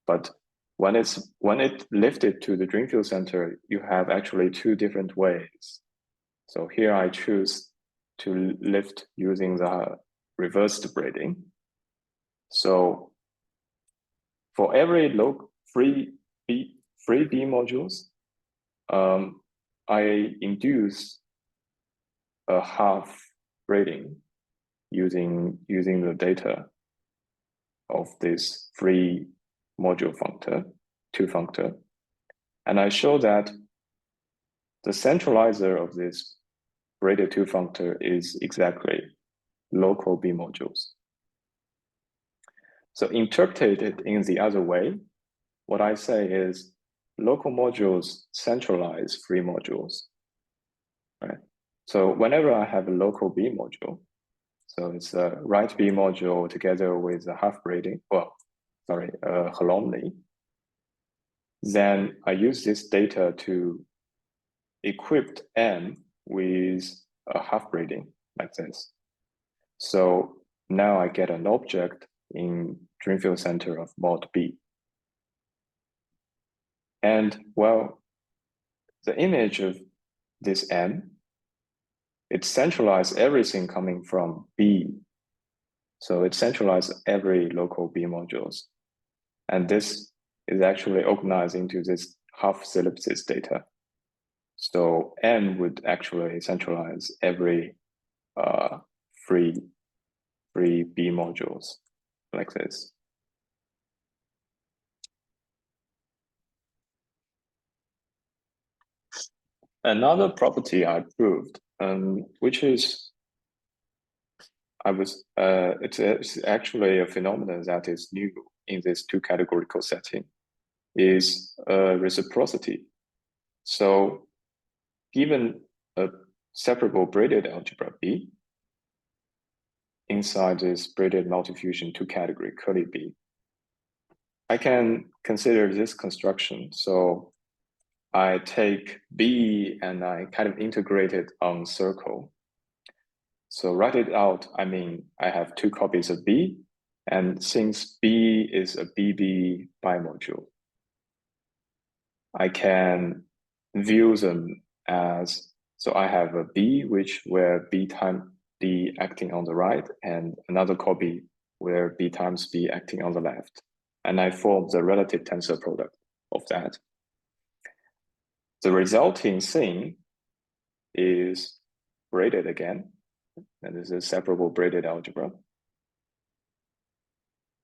But when it lifted to the Drinfeld center, you have actually two different ways. So here I choose to lift using the reversed braiding. So for every free B modules, I induce a half braiding using the data of this free module functor, two functor. And I show that the centralizer of this braided two functor is exactly local B modules. So interpreted in the other way, what I say is local modules centralize free modules, right? So whenever I have a local B module, so it's a right B module together with a half braiding, Halomni, then I use this data to equip M with a half braiding like this. So now I get an object in Drinfeld center of mod B. And well, the image of this M, it centralizes everything coming from B. So it centralizes every local B modules. And this is actually organized into this half ellipsis data. So M would actually centralize every free B modules like this. Another property I proved, which is it's actually a phenomenon that is new in this two categorical setting, is reciprocity. So given a separable braided algebra B inside this braided multifusion two category curly B, I can consider this construction. So I take B and I kind of integrate it on circle. So write it out, I mean, I have two copies of B, and since B is a BB bimodule, I can view them as, so I have a B where B times B acting on the right, and another copy where B times B acting on the left. And I form the relative tensor product of that. The resulting thing is braided again, and this is a separable braided algebra.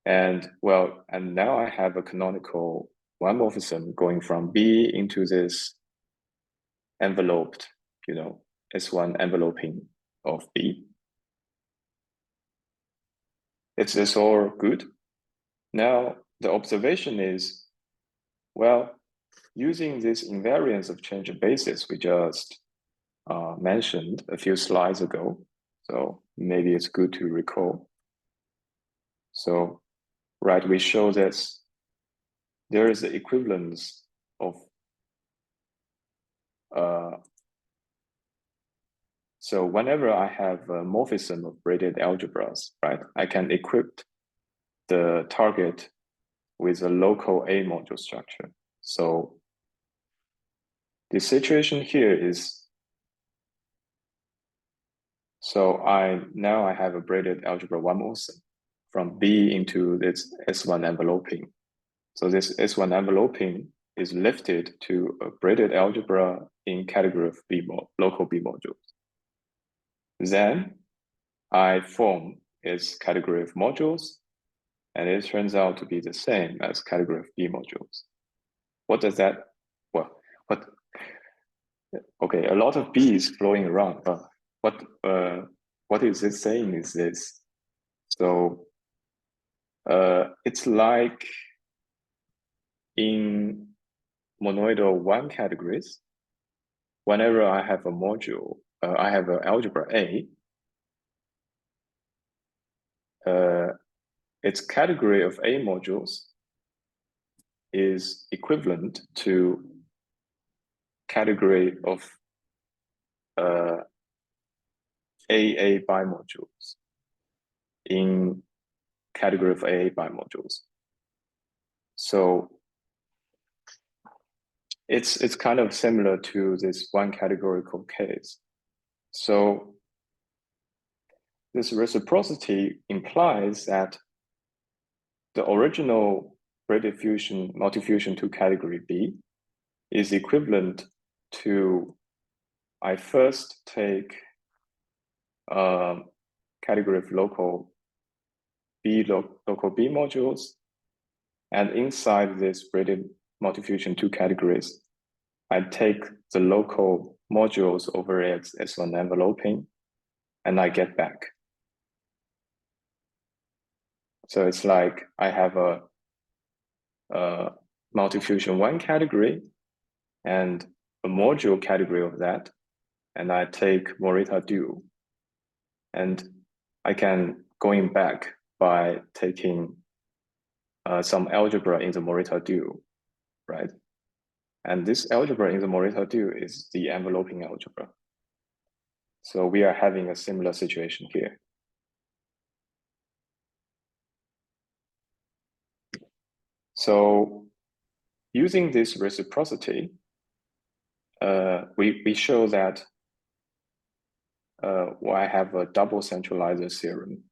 And well, and now I have a canonical one morphism going from B into this enveloped, S1 enveloping of B. Is this all good? Now the observation is, well, using this invariance of change of basis we just mentioned a few slides ago, so maybe it's good to recall. So, right, we show that there is the equivalence of so whenever I have a morphism of braided algebras, right, I can equip the target with a local A module structure. So the situation here is, so now I have a braided algebra one morphism from B into this S1 enveloping. So this S1 enveloping is lifted to a braided algebra in category of local B modules. Then I form its category of modules, and it turns out to be the same as category of B modules. What does that, okay, a lot of B is flowing around, but what is it saying is this. So it's like in monoidal one categories, whenever I have a module, I have an algebra A, its category of A modules is equivalent to category of AA bimodules in category of AA bimodules. So it's kind of similar to this one categorical case. So this reciprocity implies that the original braided fusion, multifusion to category B is equivalent to, I first take category of local B modules, and inside this braided multifusion two categories, I take the local modules over its one enveloping, and I get back. So it's like I have a multifusion one category and a module category of that, and I take Morita dual, and I can going back by taking some algebra in the Morita dual, right? And this algebra in the Morita dual is the enveloping algebra. So we are having a similar situation here. So using this reciprocity, we show that I have a double centralizer theorem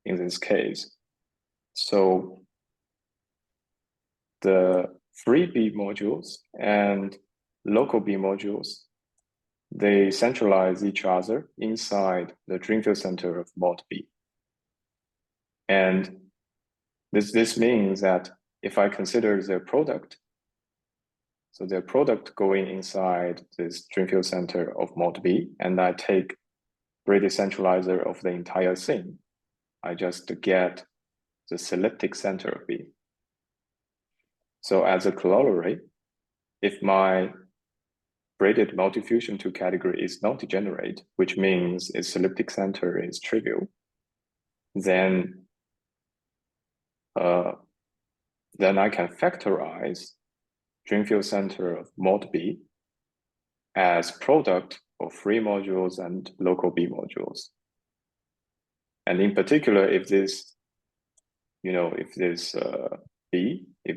in this case. So the free B modules and local B modules, they centralize each other inside the Drinfeld center of mod B. And this means that if I consider their product, so their product going inside this Drinfeld center of mod B, and I take braided centralizer of the entire thing, I just get the elliptic center of B. So as a corollary, if my braided multifusion to category is non-degenerate, which means its elliptic center is trivial, then I can factorize Drinfeld center of mod B as product of free modules and local B modules. And in particular, if this, if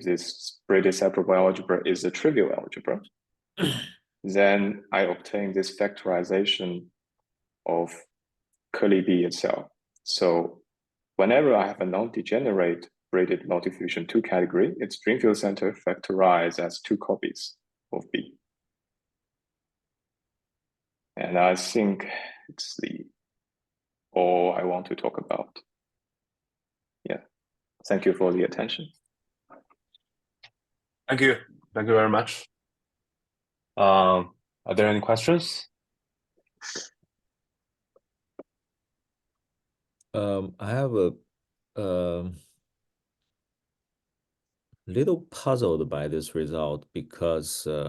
this braided separable algebra is a trivial algebra, then I obtain this factorization of curly B itself. So whenever I have a non-degenerate braided multifusion two category, its Drinfeld center factorized as two copies of B. And I think it's all I want to talk about. Yeah, thank you for the attention. Thank you very much. Are there any questions? I have a little puzzled by this result because